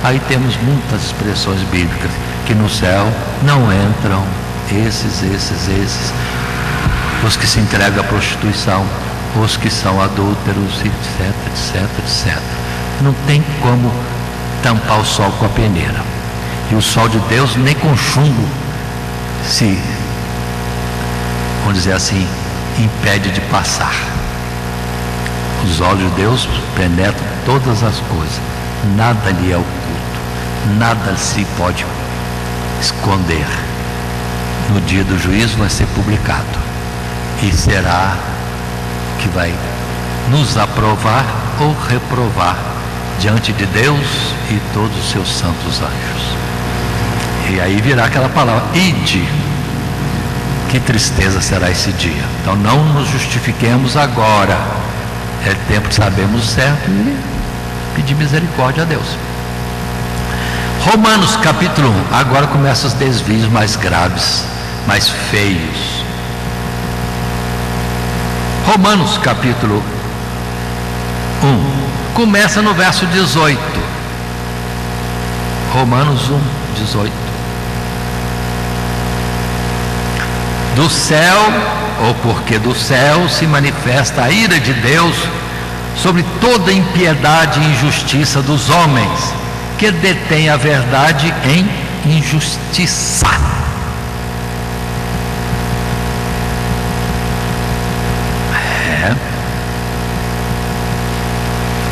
Aí temos muitas expressões bíblicas que no céu não entram esses, os que se entregam à prostituição, os que são adúlteros, etc. Não tem como tampar o sol com a peneira. E o sol de Deus nem com chumbo se, vamos dizer assim, impede de passar. Os olhos de Deus penetram todas as coisas, nada lhe é oculto, nada se pode esconder. No dia do juízo vai ser publicado e será que vai nos aprovar ou reprovar diante de Deus e todos os seus santos anjos. E aí virá aquela palavra, ide. Que tristeza será esse dia. Então não nos justifiquemos agora. É tempo de sabermos certo e pedir misericórdia a Deus. Romanos capítulo 1. Agora começam os desvios mais graves, mais feios. Romanos capítulo 1. Começa no verso 18. Romanos 1, 18. Do céu, ou porque do céu se manifesta a ira de Deus sobre toda impiedade e injustiça dos homens, que detêm a verdade em injustiça.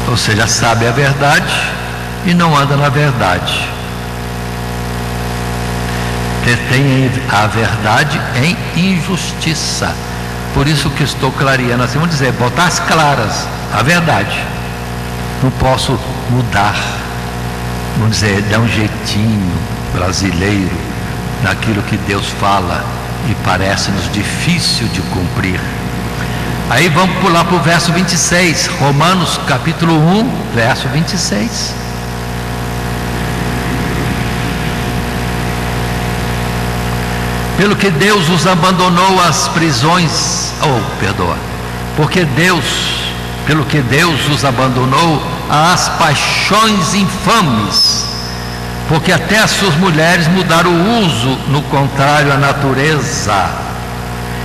Ou seja, sabe a verdade e não anda na verdade. Detém a verdade em injustiça. Por isso que estou clareando assim, vamos dizer, botar as claras, a verdade. Não posso mudar, vamos dizer, dar um jeitinho brasileiro naquilo que Deus fala e parece-nos difícil de cumprir. Aí vamos pular para o verso 26, Romanos capítulo 1, verso 26. Pelo que Deus os abandonou às prisões, pelo que Deus os abandonou às paixões infames, porque até as suas mulheres mudaram o uso no contrário à natureza.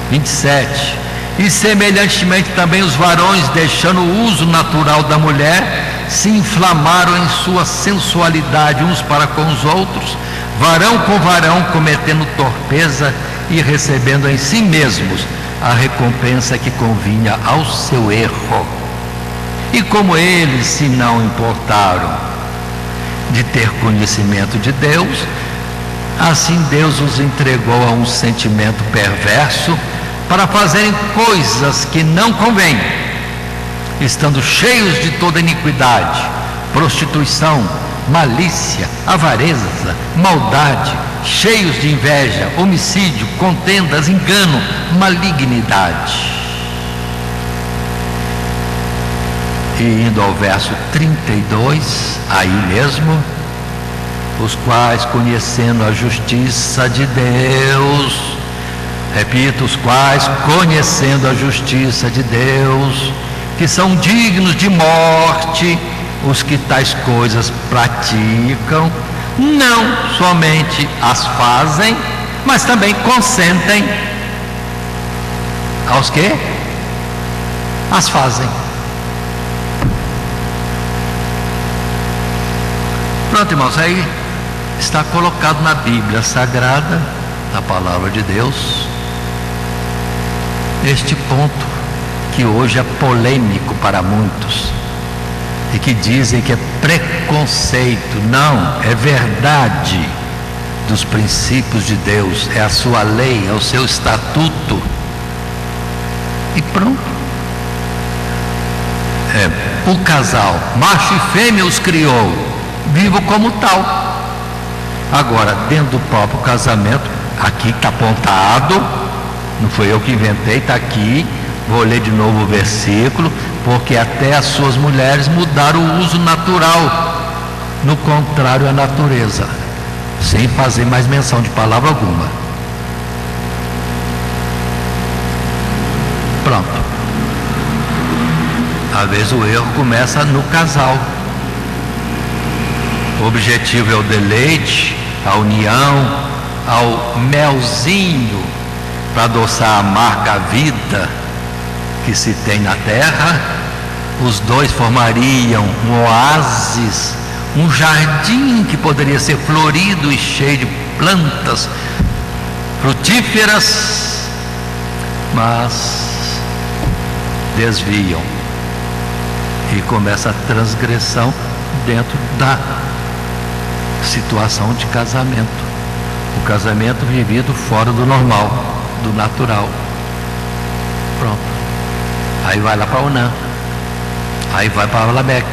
27. E semelhantemente também os varões, deixando o uso natural da mulher, se inflamaram em sua sensualidade uns para com os outros, varão com varão, cometendo torpeza e recebendo em si mesmos a recompensa que convinha ao seu erro. E como eles se não importaram de ter conhecimento de Deus, assim Deus os entregou a um sentimento perverso para fazerem coisas que não convêm, estando cheios de toda iniquidade, prostituição, malícia, avareza, maldade, cheios de inveja, homicídio, contendas, engano, malignidade. E indo ao verso 32, aí mesmo, os quais, conhecendo a justiça de Deus, repito, os quais, conhecendo a justiça de Deus, que são dignos de morte, os que tais coisas praticam, não somente as fazem, mas também consentem aos que as fazem. Pronto, irmãos, aí está colocado na Bíblia Sagrada, na Palavra de Deus, este ponto que hoje é polêmico para muitos e que dizem que é preconceito. Não, é verdade. dos princípios de Deus, é a sua lei, é o seu estatuto. E pronto. O casal, macho e fêmea, os criou, vivo como tal. Agora, dentro do próprio casamento, aqui está apontado, não foi eu que inventei, está aqui, vou ler de novo o versículo, porque até as suas mulheres mudaram o uso natural, no contrário à natureza, sem fazer mais menção de palavra alguma. Pronto. Às vezes o erro começa no casal. O objetivo é o deleite, a união, ao melzinho para adoçar a amarga vida que se tem na terra. Os dois formariam um oásis, um jardim que poderia ser florido e cheio de plantas frutíferas, mas desviam e começa a transgressão dentro da situação de casamento. O casamento vivido fora do normal, do natural. Pronto. Aí vai lá para Onã, aí vai para Lameque,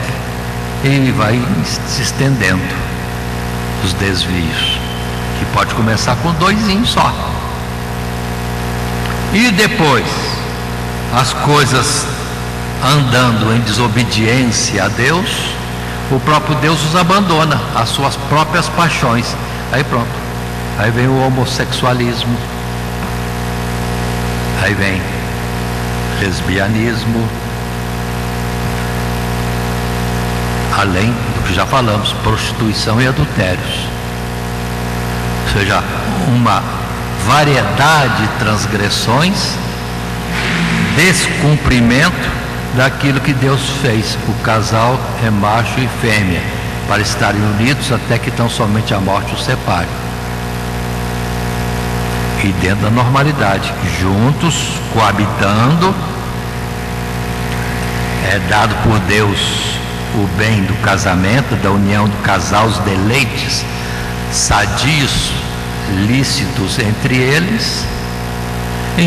e vai se estendendo os desvios, que pode começar com doisinhos só. E depois, as coisas andando em desobediência a Deus, o próprio Deus os abandona às suas próprias paixões. Aí pronto, aí vem o homossexualismo, aí vem lesbianismo, além do que já falamos, prostituição e adultérios. Ou seja, uma variedade de transgressões, descumprimento daquilo que Deus fez. O casal é macho e fêmea, para estarem unidos até que tão somente a morte os separe. E dentro da normalidade, juntos, coabitando, é dado por Deus o bem do casamento, da união do casal, os deleites sadios, lícitos entre eles,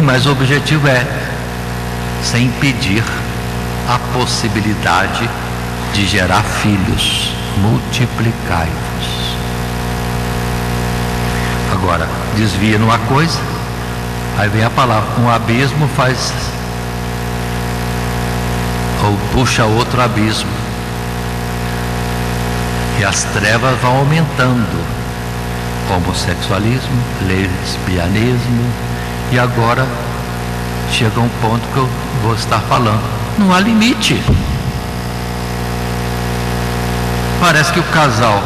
mas o objetivo é, sem impedir a possibilidade de gerar filhos, multiplicai-vos. Agora, desvia numa coisa, aí vem a palavra, um abismo faz, ou puxa outro abismo, e as trevas vão aumentando, homossexualismo, lesbianismo, e agora chega um ponto que eu vou estar falando, não há limite. Parece que o casal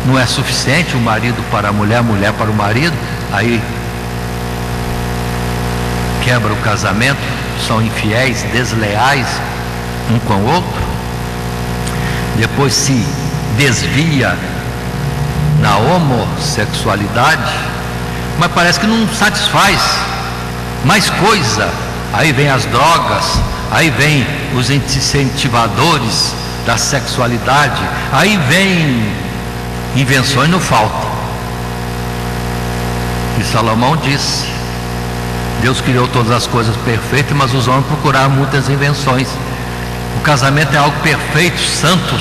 não é suficiente, o marido para a mulher para o marido, aí quebra o casamento, são infiéis, desleais um com o outro, depois se desvia na homossexualidade, mas parece que não satisfaz, mais coisa, aí vem as drogas, aí vem os incentivadores da sexualidade, aí vem invenções, não faltam. E Salomão disse, Deus criou todas as coisas perfeitas, mas os homens procuraram muitas invenções. O casamento é algo perfeito, santo,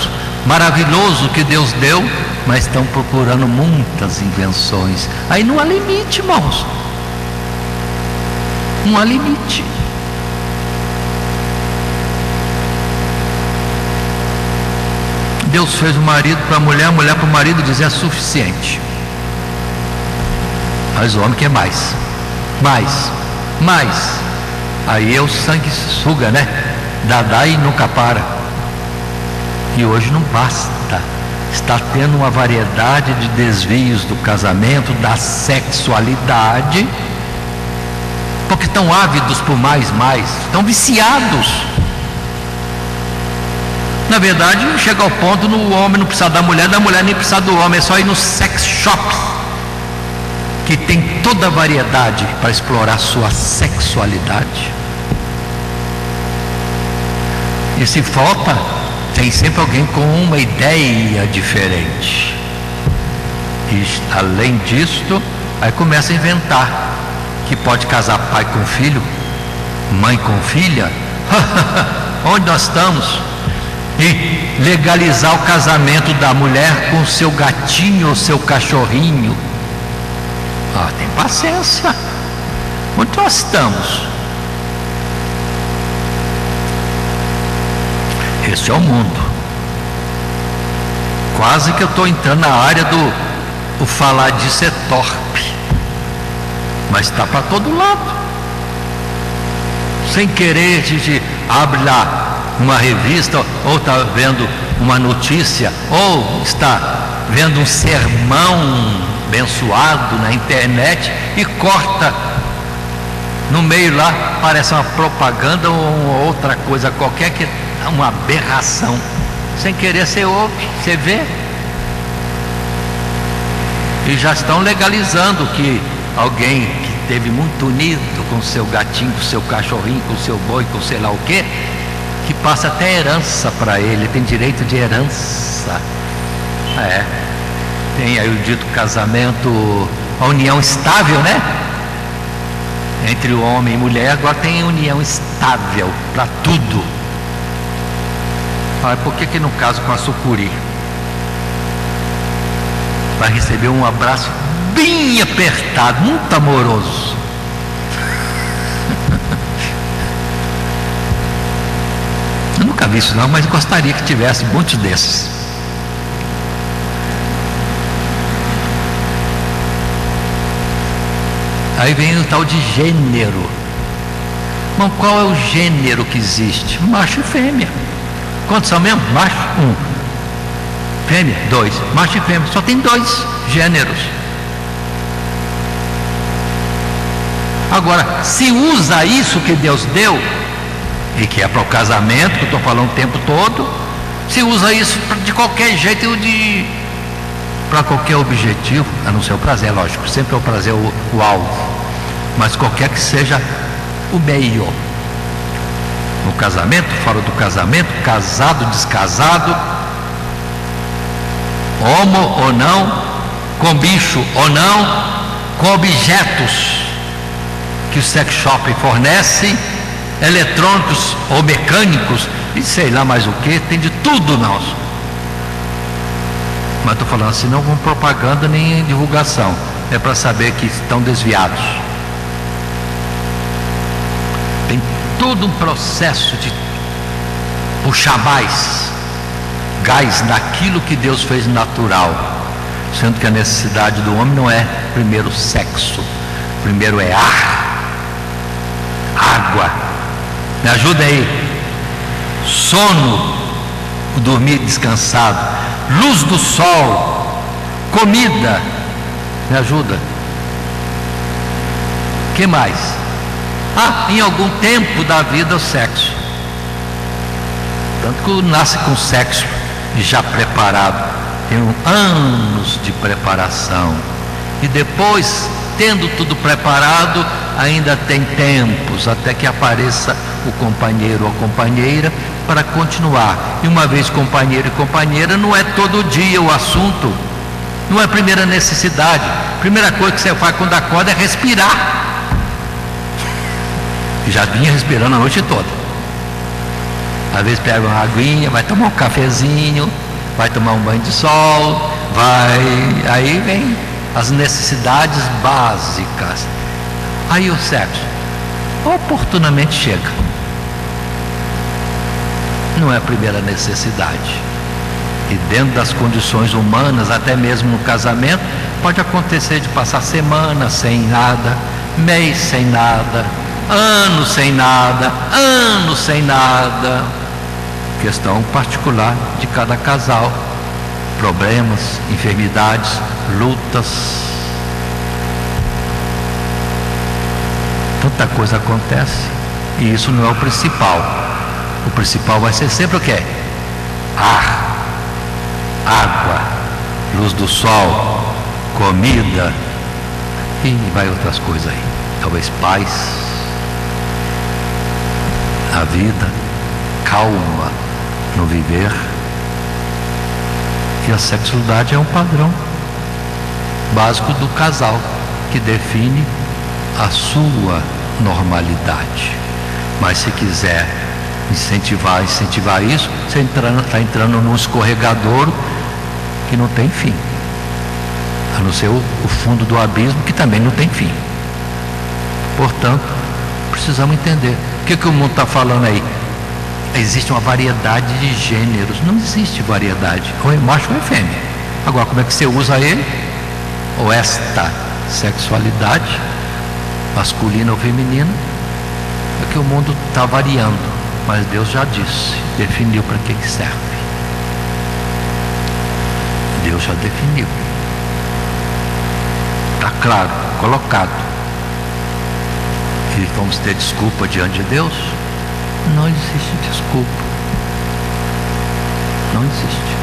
maravilhoso que Deus deu, mas estão procurando muitas invenções. Aí não há limite, irmãos, não há limite. Deus fez o marido para a mulher para o marido dizer é suficiente. Mas o homem quer mais. Aí o sangue se suga, né? Dá e nunca para. E hoje não basta. Está tendo uma variedade de desvios do casamento, da sexualidade, porque estão ávidos por mais, estão viciados. Na verdade, chega ao ponto no homem não precisar da mulher nem precisar do homem, é só ir no sex shop, que tem toda a variedade para explorar sua sexualidade. E se falta, tem sempre alguém com uma ideia diferente. E além disto, aí começa a inventar que pode casar pai com filho, mãe com filha. Onde nós estamos? E legalizar o casamento da mulher com seu gatinho ou seu cachorrinho. Tem paciência. Onde nós estamos? Esse é o mundo. Quase que eu estou entrando na área do o falar disso é torpe, mas está para todo lado. Sem querer, a gente abre lá uma revista, ou está vendo uma notícia, ou está vendo um sermão abençoado na internet e corta no meio lá, parece uma propaganda ou outra coisa qualquer, que é uma aberração. Sem querer, você ouve, você vê. E já estão legalizando que alguém que esteve muito unido com seu gatinho, com seu cachorrinho, com seu boi, com sei lá o quê, que passa até herança para ele, tem direito de herança. Tem aí o dito casamento, a união estável, né? Entre o homem e mulher, agora tem união estável para tudo. Por que não caso com a sucuri? Vai receber um abraço bem apertado, muito amoroso. Eu nunca vi isso não, mas gostaria que tivesse muitos desses. Aí vem o tal de gênero. Bom, qual é o gênero que existe? Macho e fêmea. Quantos são mesmo? Macho, 1. Fêmea, 2. Macho e fêmea. Só tem 2 gêneros. Agora, se usa isso que Deus deu, e que é para o casamento, que eu estou falando o tempo todo, se usa isso de qualquer jeito, para qualquer objetivo, a não ser o prazer, lógico, sempre é o prazer o alvo, mas qualquer que seja o meio. No casamento, fora do casamento, casado, descasado, homo ou não, com bicho ou não, com objetos que o sex shop fornece, eletrônicos ou mecânicos, e sei lá mais o que, tem de tudo nosso. Mas estou falando assim, não com propaganda nem divulgação, é para saber que estão desviados. Tem todo um processo de puxar mais gás naquilo que Deus fez natural, sendo que a necessidade do homem não é primeiro sexo, primeiro é ar, água. Me ajuda aí. Sono, dormir descansado, luz do sol, comida. Me ajuda. Que mais? Em algum tempo da vida o sexo. Tanto que nasce com sexo já preparado, tem anos de preparação, e depois, tendo tudo preparado, ainda tem tempos até que apareça o companheiro ou a companheira para continuar. E uma vez companheiro e companheira, não é todo dia o assunto, não é a primeira necessidade. A primeira coisa que você faz quando acorda é respirar. Já vinha respirando a noite toda. Às vezes pega uma aguinha, vai tomar um cafezinho, vai tomar um banho de sol, aí vem as necessidades básicas. Aí o sexo oportunamente chega. Não é a primeira necessidade. E dentro das condições humanas, até mesmo no casamento, pode acontecer de passar semanas sem nada, mês sem nada, anos sem nada, anos sem nada. Questão particular de cada casal. Problemas, enfermidades, lutas. Tanta coisa acontece. E isso não é o principal. O principal vai ser sempre o quê? Ar, água, luz do sol, comida, e vai outras coisas aí. Talvez paz, a vida, calma no viver. E a sexualidade é um padrão. básico do casal, que define a sua normalidade. Mas se quiser incentivar isso, você está entrando num escorregadouro que não tem fim, a não ser o fundo do abismo, que também não tem fim. Portanto, precisamos entender o que o mundo está falando aí. Existe uma variedade de gêneros. Não existe variedade, ou é macho ou é fêmea. Agora, como é que você usa ele, ou esta sexualidade, masculina ou feminina, é que o mundo está variando. Mas Deus já disse, definiu para que serve. Deus já definiu. Está claro, colocado. E vamos ter desculpa diante de Deus? Não existe desculpa. Não existe.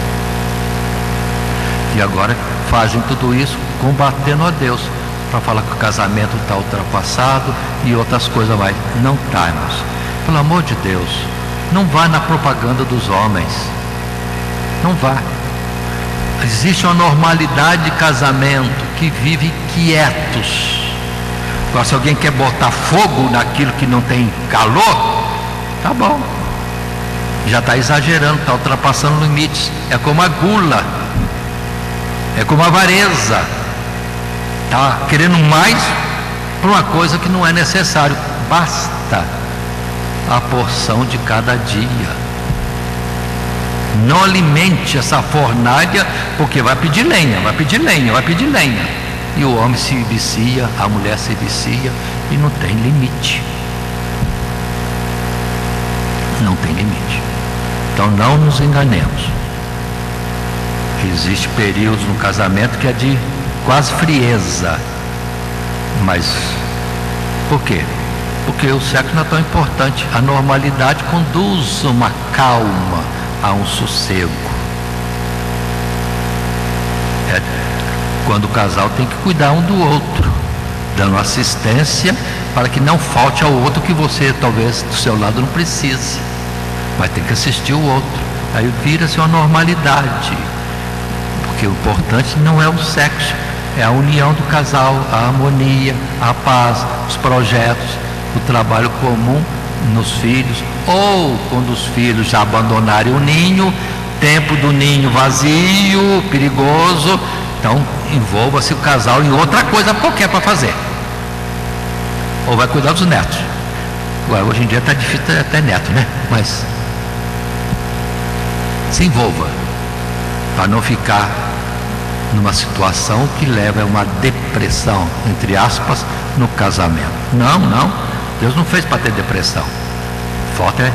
E agora fazem tudo isso combatendo a Deus, para falar que o casamento está ultrapassado e outras coisas mais. Não está, irmãos. Pelo amor de Deus, não vá na propaganda dos homens. Não vá. Existe uma normalidade de casamento que vive quietos. Agora, se alguém quer botar fogo naquilo que não tem calor, tá bom. Já está exagerando, está ultrapassando limites. É como a gula, é como a avareza. Está querendo mais para uma coisa que não é necessário. Basta a porção de cada dia. Não alimente essa fornalha, porque vai pedir lenha, vai pedir lenha, vai pedir lenha. E o homem se vicia, a mulher se vicia, e não tem limite. Não tem limite. Então não nos enganemos. Existem períodos no casamento que é de quase frieza. Mas por quê? Porque o sexo não é tão importante. A normalidade conduz uma calma, a um sossego. É quando o casal tem que cuidar um do outro, dando assistência para que não falte ao outro que você talvez do seu lado não precise, mas tem que assistir o outro. Aí vira-se uma normalidade, porque o importante não é o sexo, é a união do casal, a harmonia, a paz, os projetos, o trabalho comum nos filhos, ou quando os filhos já abandonarem o ninho, tempo do ninho vazio, perigoso, então envolva-se o casal em outra coisa qualquer para fazer, ou vai cuidar dos netos. Agora, hoje em dia está difícil ter até neto, né? Mas se envolva, para não ficar numa situação que leva a uma depressão, entre aspas, no casamento. Não, Deus não fez para ter depressão. Falta é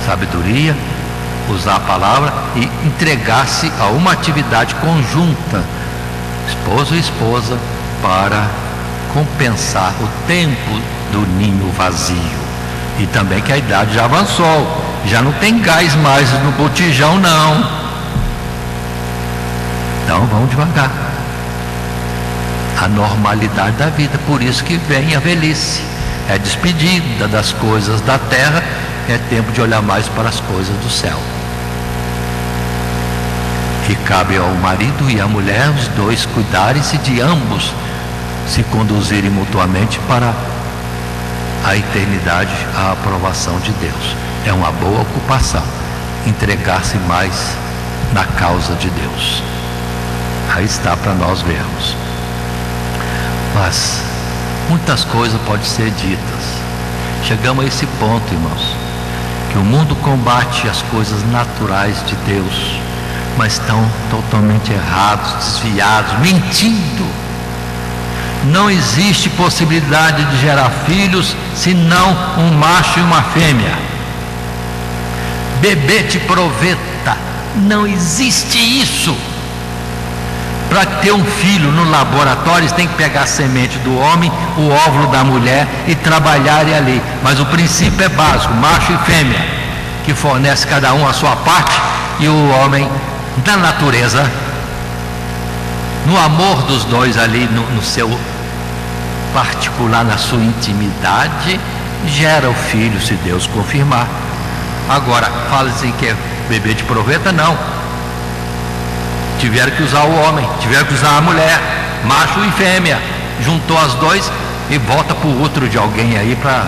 sabedoria, usar a palavra e entregar-se a uma atividade conjunta, esposo e esposa, para compensar o tempo do ninho vazio. E também que a idade já avançou, já não tem gás mais no botijão, não. Então vamos devagar. A normalidade da vida, por isso que vem a velhice. É despedida das coisas da terra, é tempo de olhar mais para as coisas do céu. E cabe ao marido e à mulher, os dois, cuidarem-se de ambos, se conduzirem mutuamente para a eternidade, a aprovação de Deus. É uma boa ocupação, entregar-se mais na causa de Deus. Aí está para nós vermos. Mas muitas coisas podem ser ditas. Chegamos a esse ponto, irmãos, que o mundo combate as coisas naturais de Deus, mas estão totalmente errados, desviados, mentindo. Não existe possibilidade de gerar filhos senão um macho e uma fêmea. Bebê te proveta, não existe isso. Para ter um filho no laboratório, tem que pegar a semente do homem, o óvulo da mulher e trabalharem ali. Mas o princípio é básico, macho e fêmea, que fornece cada um a sua parte, e o homem, da natureza, no amor dos dois ali, no seu particular, na sua intimidade, gera o filho, se Deus confirmar. Agora, fala assim que é bebê de proveta, não. Tiveram que usar o homem, tiveram que usar a mulher, macho e fêmea. Juntou as dois e volta para o útero de alguém aí para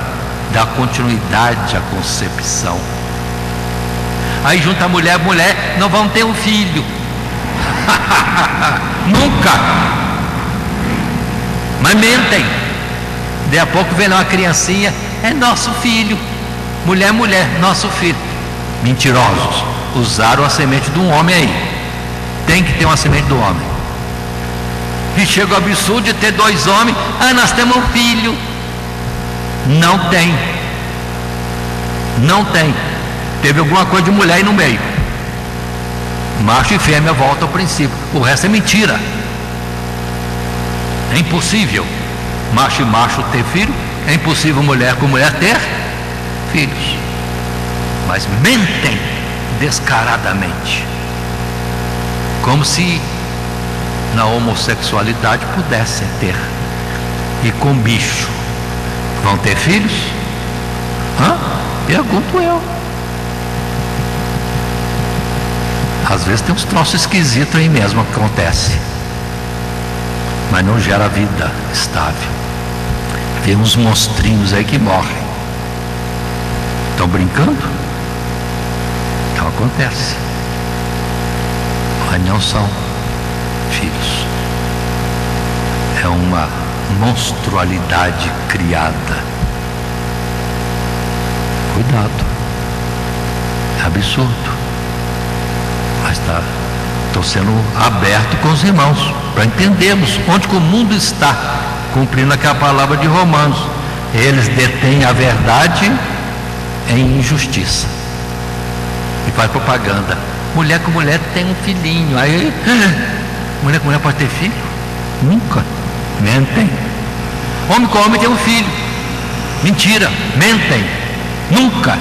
dar continuidade à concepção. Aí junta a mulher, não vão ter um filho. Nunca. Mas mentem. Daí a pouco vem lá uma criancinha, é nosso filho. Mulher, nosso filho. Mentirosos. Usaram a semente de um homem aí. Tem que ter uma semente do homem. E chega o absurdo de ter 2 homens. Nós temos um filho. Não tem. Não tem. Teve alguma coisa de mulher aí no meio. Macho e fêmea volta ao princípio. O resto é mentira. É impossível macho e macho ter filho. É impossível mulher com mulher ter filhos. Mas mentem descaradamente. Como se na homossexualidade pudessem ter. E com bicho vão ter filhos? Pergunto eu. Às vezes tem uns troços esquisitos aí mesmo que acontece, mas não gera vida estável. Tem uns monstrinhos aí que morrem. Estão brincando? Então acontece. Mas não são filhos. É uma monstrualidade criada. Cuidado. É absurdo. Mas estou sendo aberto com os irmãos para entendermos onde que o mundo está, cumprindo aquela palavra de Romanos. Eles detêm a verdade em injustiça e faz propaganda. Mulher com mulher tem um filhinho. Aí, mulher com mulher pode ter filho? Nunca. Mentem. Homem com homem tem um filho. Mentira. Mentem. Nunca.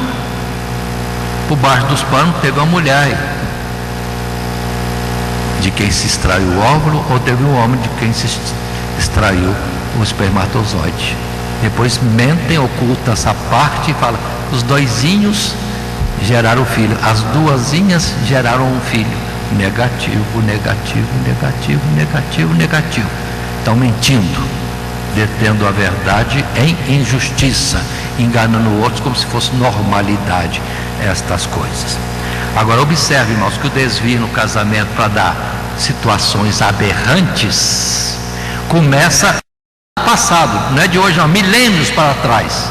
Por baixo dos panos teve uma mulher de quem se extraiu o óvulo, ou teve um homem de quem se extraiu o espermatozoide. Depois mentem, ocultam essa parte e falam: os doisinhos geraram o filho, as duasinhas geraram um filho. Negativo, negativo, negativo, negativo, negativo. Estão mentindo, detendo a verdade em injustiça, enganando outros como se fosse normalidade estas coisas. Agora observe, irmãos, que o desvio no casamento para dar situações aberrantes começa no passado, não é de hoje não, milênios para trás.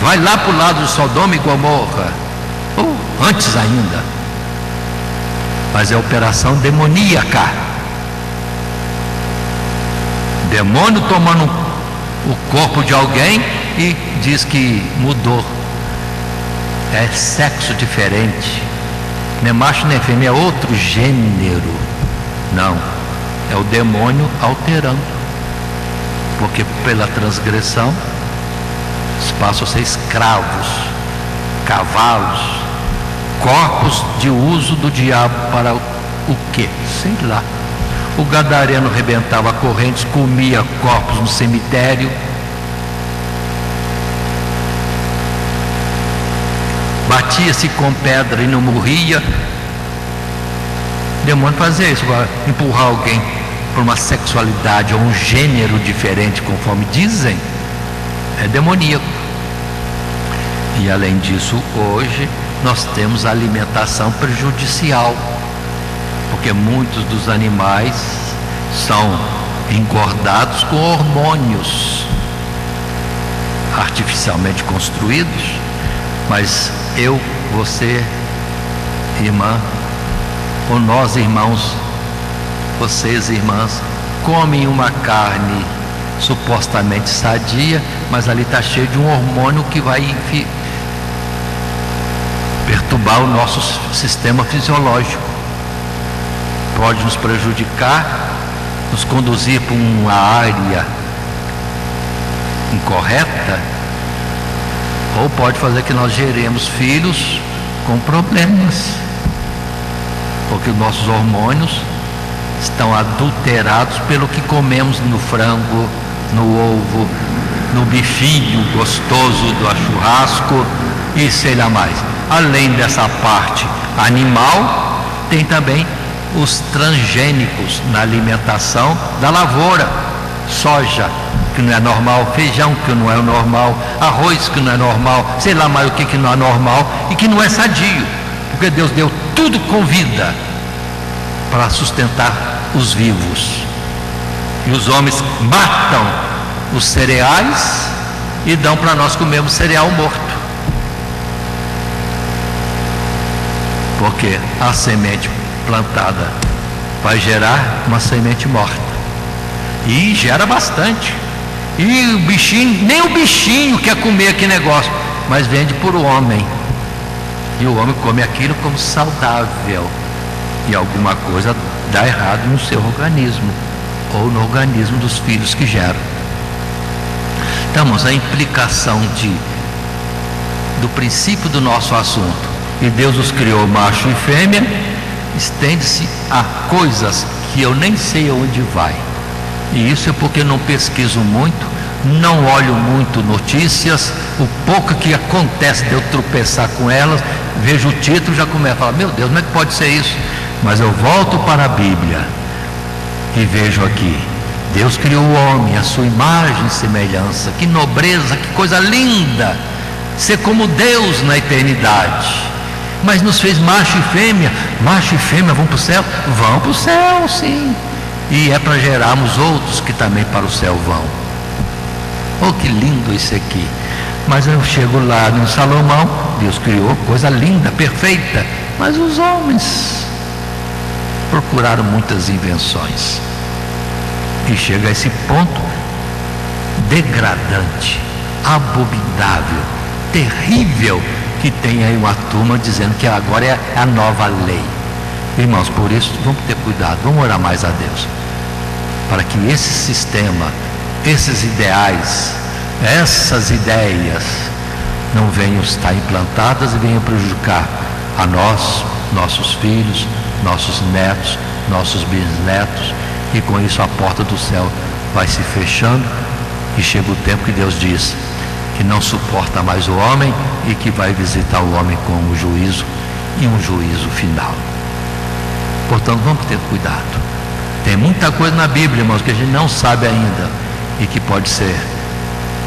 Vai lá para o lado de Sodoma e Gomorra, ou antes ainda. Mas é operação demoníaca. Demônio tomando o corpo de alguém e diz que mudou. É sexo diferente. Não é macho nem fêmea, é outro gênero. Não, é o demônio alterando. Porque pela transgressão passam a ser escravos, cavalos, corpos de uso do diabo para o quê? Sei lá. O gadareno rebentava correntes, comia corpos no cemitério. Batia-se com pedra e não morria. O demônio fazia isso, empurrar alguém para uma sexualidade ou um gênero diferente, conforme dizem, é demoníaco. E além disso, hoje nós temos alimentação prejudicial, porque muitos dos animais são engordados com hormônios artificialmente construídos. Mas eu, você, irmã, ou nós irmãos, vocês irmãs, comem uma carne supostamente sadia, mas ali está cheio de um hormônio que vai perturbar o nosso sistema fisiológico. Pode nos prejudicar, nos conduzir para uma área incorreta, ou pode fazer que nós geremos filhos com problemas, porque os nossos hormônios estão adulterados pelo que comemos no frango, no ovo, no bifinho gostoso do churrasco e sei lá mais. Além dessa parte animal, tem também os transgênicos na alimentação da lavoura. Soja, que não é normal, feijão, que não é normal, arroz, que não é normal, sei lá mais o que não é normal e que não é sadio, porque Deus deu tudo com vida para sustentar os vivos. E os homens matam os cereais e dão para nós comermos cereal morto, porque a semente plantada vai gerar uma semente morta, e gera bastante, e o bichinho, nem o bichinho quer comer aquele negócio, mas vende por o homem, e o homem come aquilo como saudável, e alguma coisa dá errado no seu organismo, ou no organismo dos filhos que geram. Então, a implicação do princípio do nosso assunto, e Deus os criou macho e fêmea, estende-se a coisas que eu nem sei aonde vai, e isso é porque não pesquiso muito, não olho muito notícias, o pouco que acontece de eu tropeçar com elas, vejo o título e já começo a falar, meu Deus, como é que pode ser isso? Mas eu volto para a Bíblia e vejo aqui, Deus criou o homem, a sua imagem e semelhança, que nobreza, que coisa linda, ser como Deus na eternidade, mas nos fez macho e fêmea vão para o céu? Vão para o céu, sim, e é para gerarmos outros que também para o céu vão. Oh, que lindo isso aqui. Mas eu chego lá no Salomão, Deus criou coisa linda, perfeita, mas os homens procuraram muitas invenções, e chega a esse ponto degradante, abominável, terrível, que tem aí uma turma dizendo que agora é a nova lei. Irmãos, por isso vamos ter cuidado, vamos orar mais a Deus, para que esse sistema, esses ideais, essas ideias não venham estar implantadas e venham prejudicar a nós, nossos filhos, nossos netos, nossos bisnetos, e com isso a porta do céu vai se fechando, e chega o tempo que Deus diz que não suporta mais o homem e que vai visitar o homem com um juízo, e um juízo final. Portanto, vamos ter cuidado. Tem muita coisa na Bíblia, irmãos, que a gente não sabe ainda, e que pode ser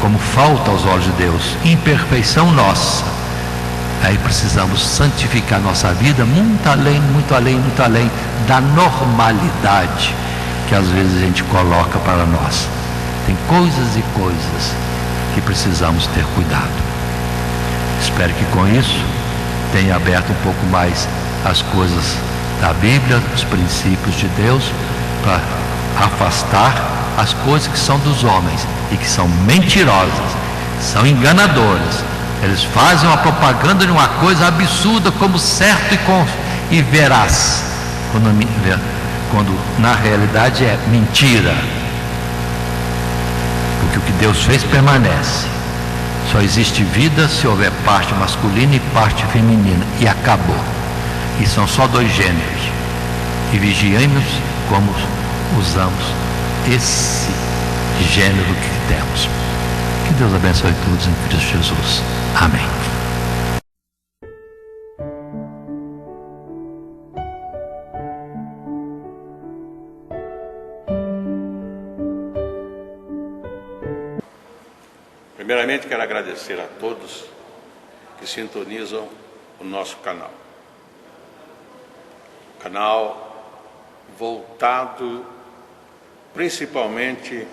como falta aos olhos de Deus, imperfeição nossa. Aí precisamos santificar nossa vida muito além, muito além, muito além da normalidade que às vezes a gente coloca para nós. Tem coisas e coisas que precisamos ter cuidado. Espero que com isso tenha aberto um pouco mais as coisas da Bíblia, os princípios de Deus, para afastar as coisas que são dos homens e que são mentirosas, são enganadoras. Eles fazem uma propaganda de uma coisa absurda como certo e veraz, quando na realidade é mentira. Porque o que Deus fez permanece. Só existe vida se houver parte masculina e parte feminina, e acabou. E são só dois gêneros, e vigiemos como usamos esse gênero que temos. Que Deus abençoe todos em Cristo Jesus. Amém. Primeiramente, quero agradecer a todos que sintonizam o nosso canal. Canal voltado principalmente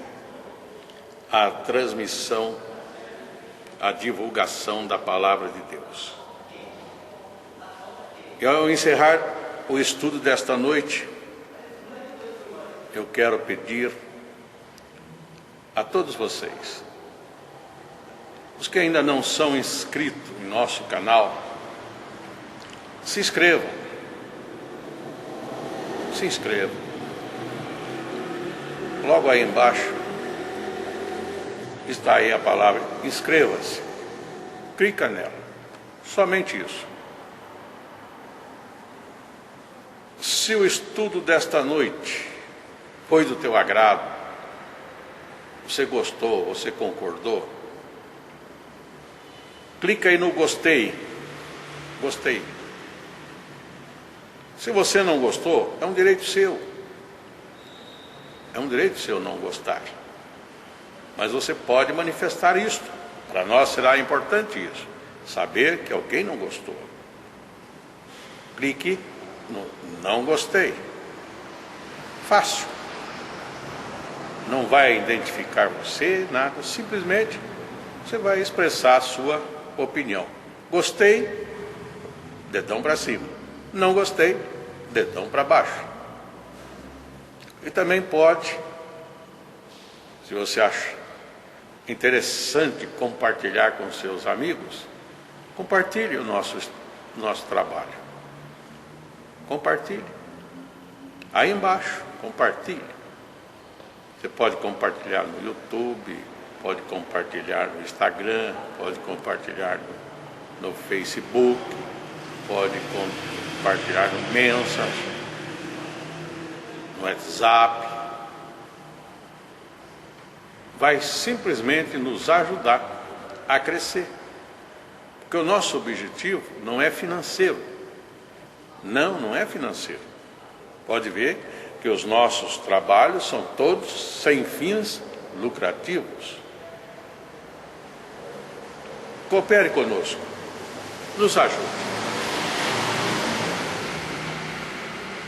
à transmissão, à divulgação da Palavra de Deus. E ao encerrar o estudo desta noite, eu quero pedir a todos vocês, os que ainda não são inscritos em nosso canal, se inscrevam. Se inscrevam. Logo aí embaixo está aí a palavra inscreva-se. Clica nela. Somente isso. Se o estudo desta noite foi do teu agrado, você gostou, você concordou, clica aí no gostei. Gostei. Se você não gostou, é um direito seu. É um direito seu não gostar. Mas você pode manifestar isto. Para nós será importante isso. Saber que alguém não gostou. Clique no não gostei. Fácil. Não vai identificar você, nada. Simplesmente você vai expressar a sua opinião. Gostei, dedão para cima. Não gostei, dedão para baixo. E também pode, se você acha interessante compartilhar com seus amigos, compartilhe o nosso trabalho. Compartilhe. Aí embaixo, compartilhe. Você pode compartilhar no YouTube, pode compartilhar no Instagram, pode compartilhar no Facebook, pode compartilhar no Messenger, no WhatsApp. Vai simplesmente nos ajudar a crescer. Porque o nosso objetivo não é financeiro. Não é financeiro. Pode ver que os nossos trabalhos são todos sem fins lucrativos. Coopere conosco. Nos ajude.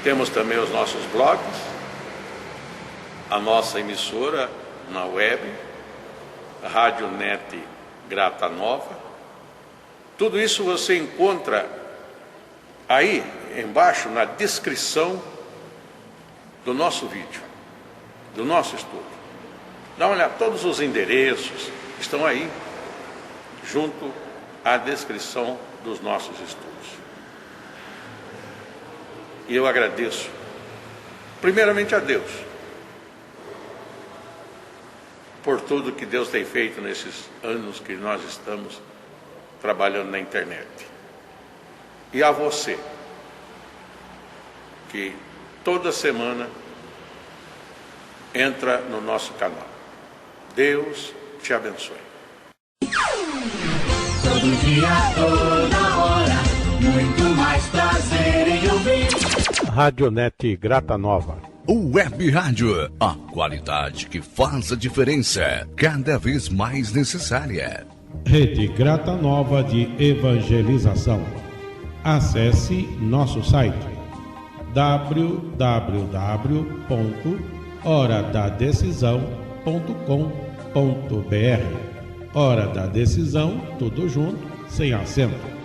Temos também os nossos blogs, a nossa emissora na web, a Rádio Net Grata Nova. Tudo isso você encontra aí embaixo na descrição do nosso vídeo, do nosso estudo. Dá uma olhada, todos os endereços estão aí, junto à descrição dos nossos estudos. E eu agradeço, primeiramente a Deus, por tudo que Deus tem feito nesses anos que nós estamos trabalhando na internet. E a você, que toda semana entra no nosso canal. Deus te abençoe. Todo dia, toda hora, muito mais prazer em ouvir. Radionet Grata Nova. Web Rádio, a qualidade que faz a diferença, cada vez mais necessária. Rede Grata Nova de Evangelização. Acesse nosso site www.horadadecisão.com.br. Hora da Decisão, tudo junto, sem acento.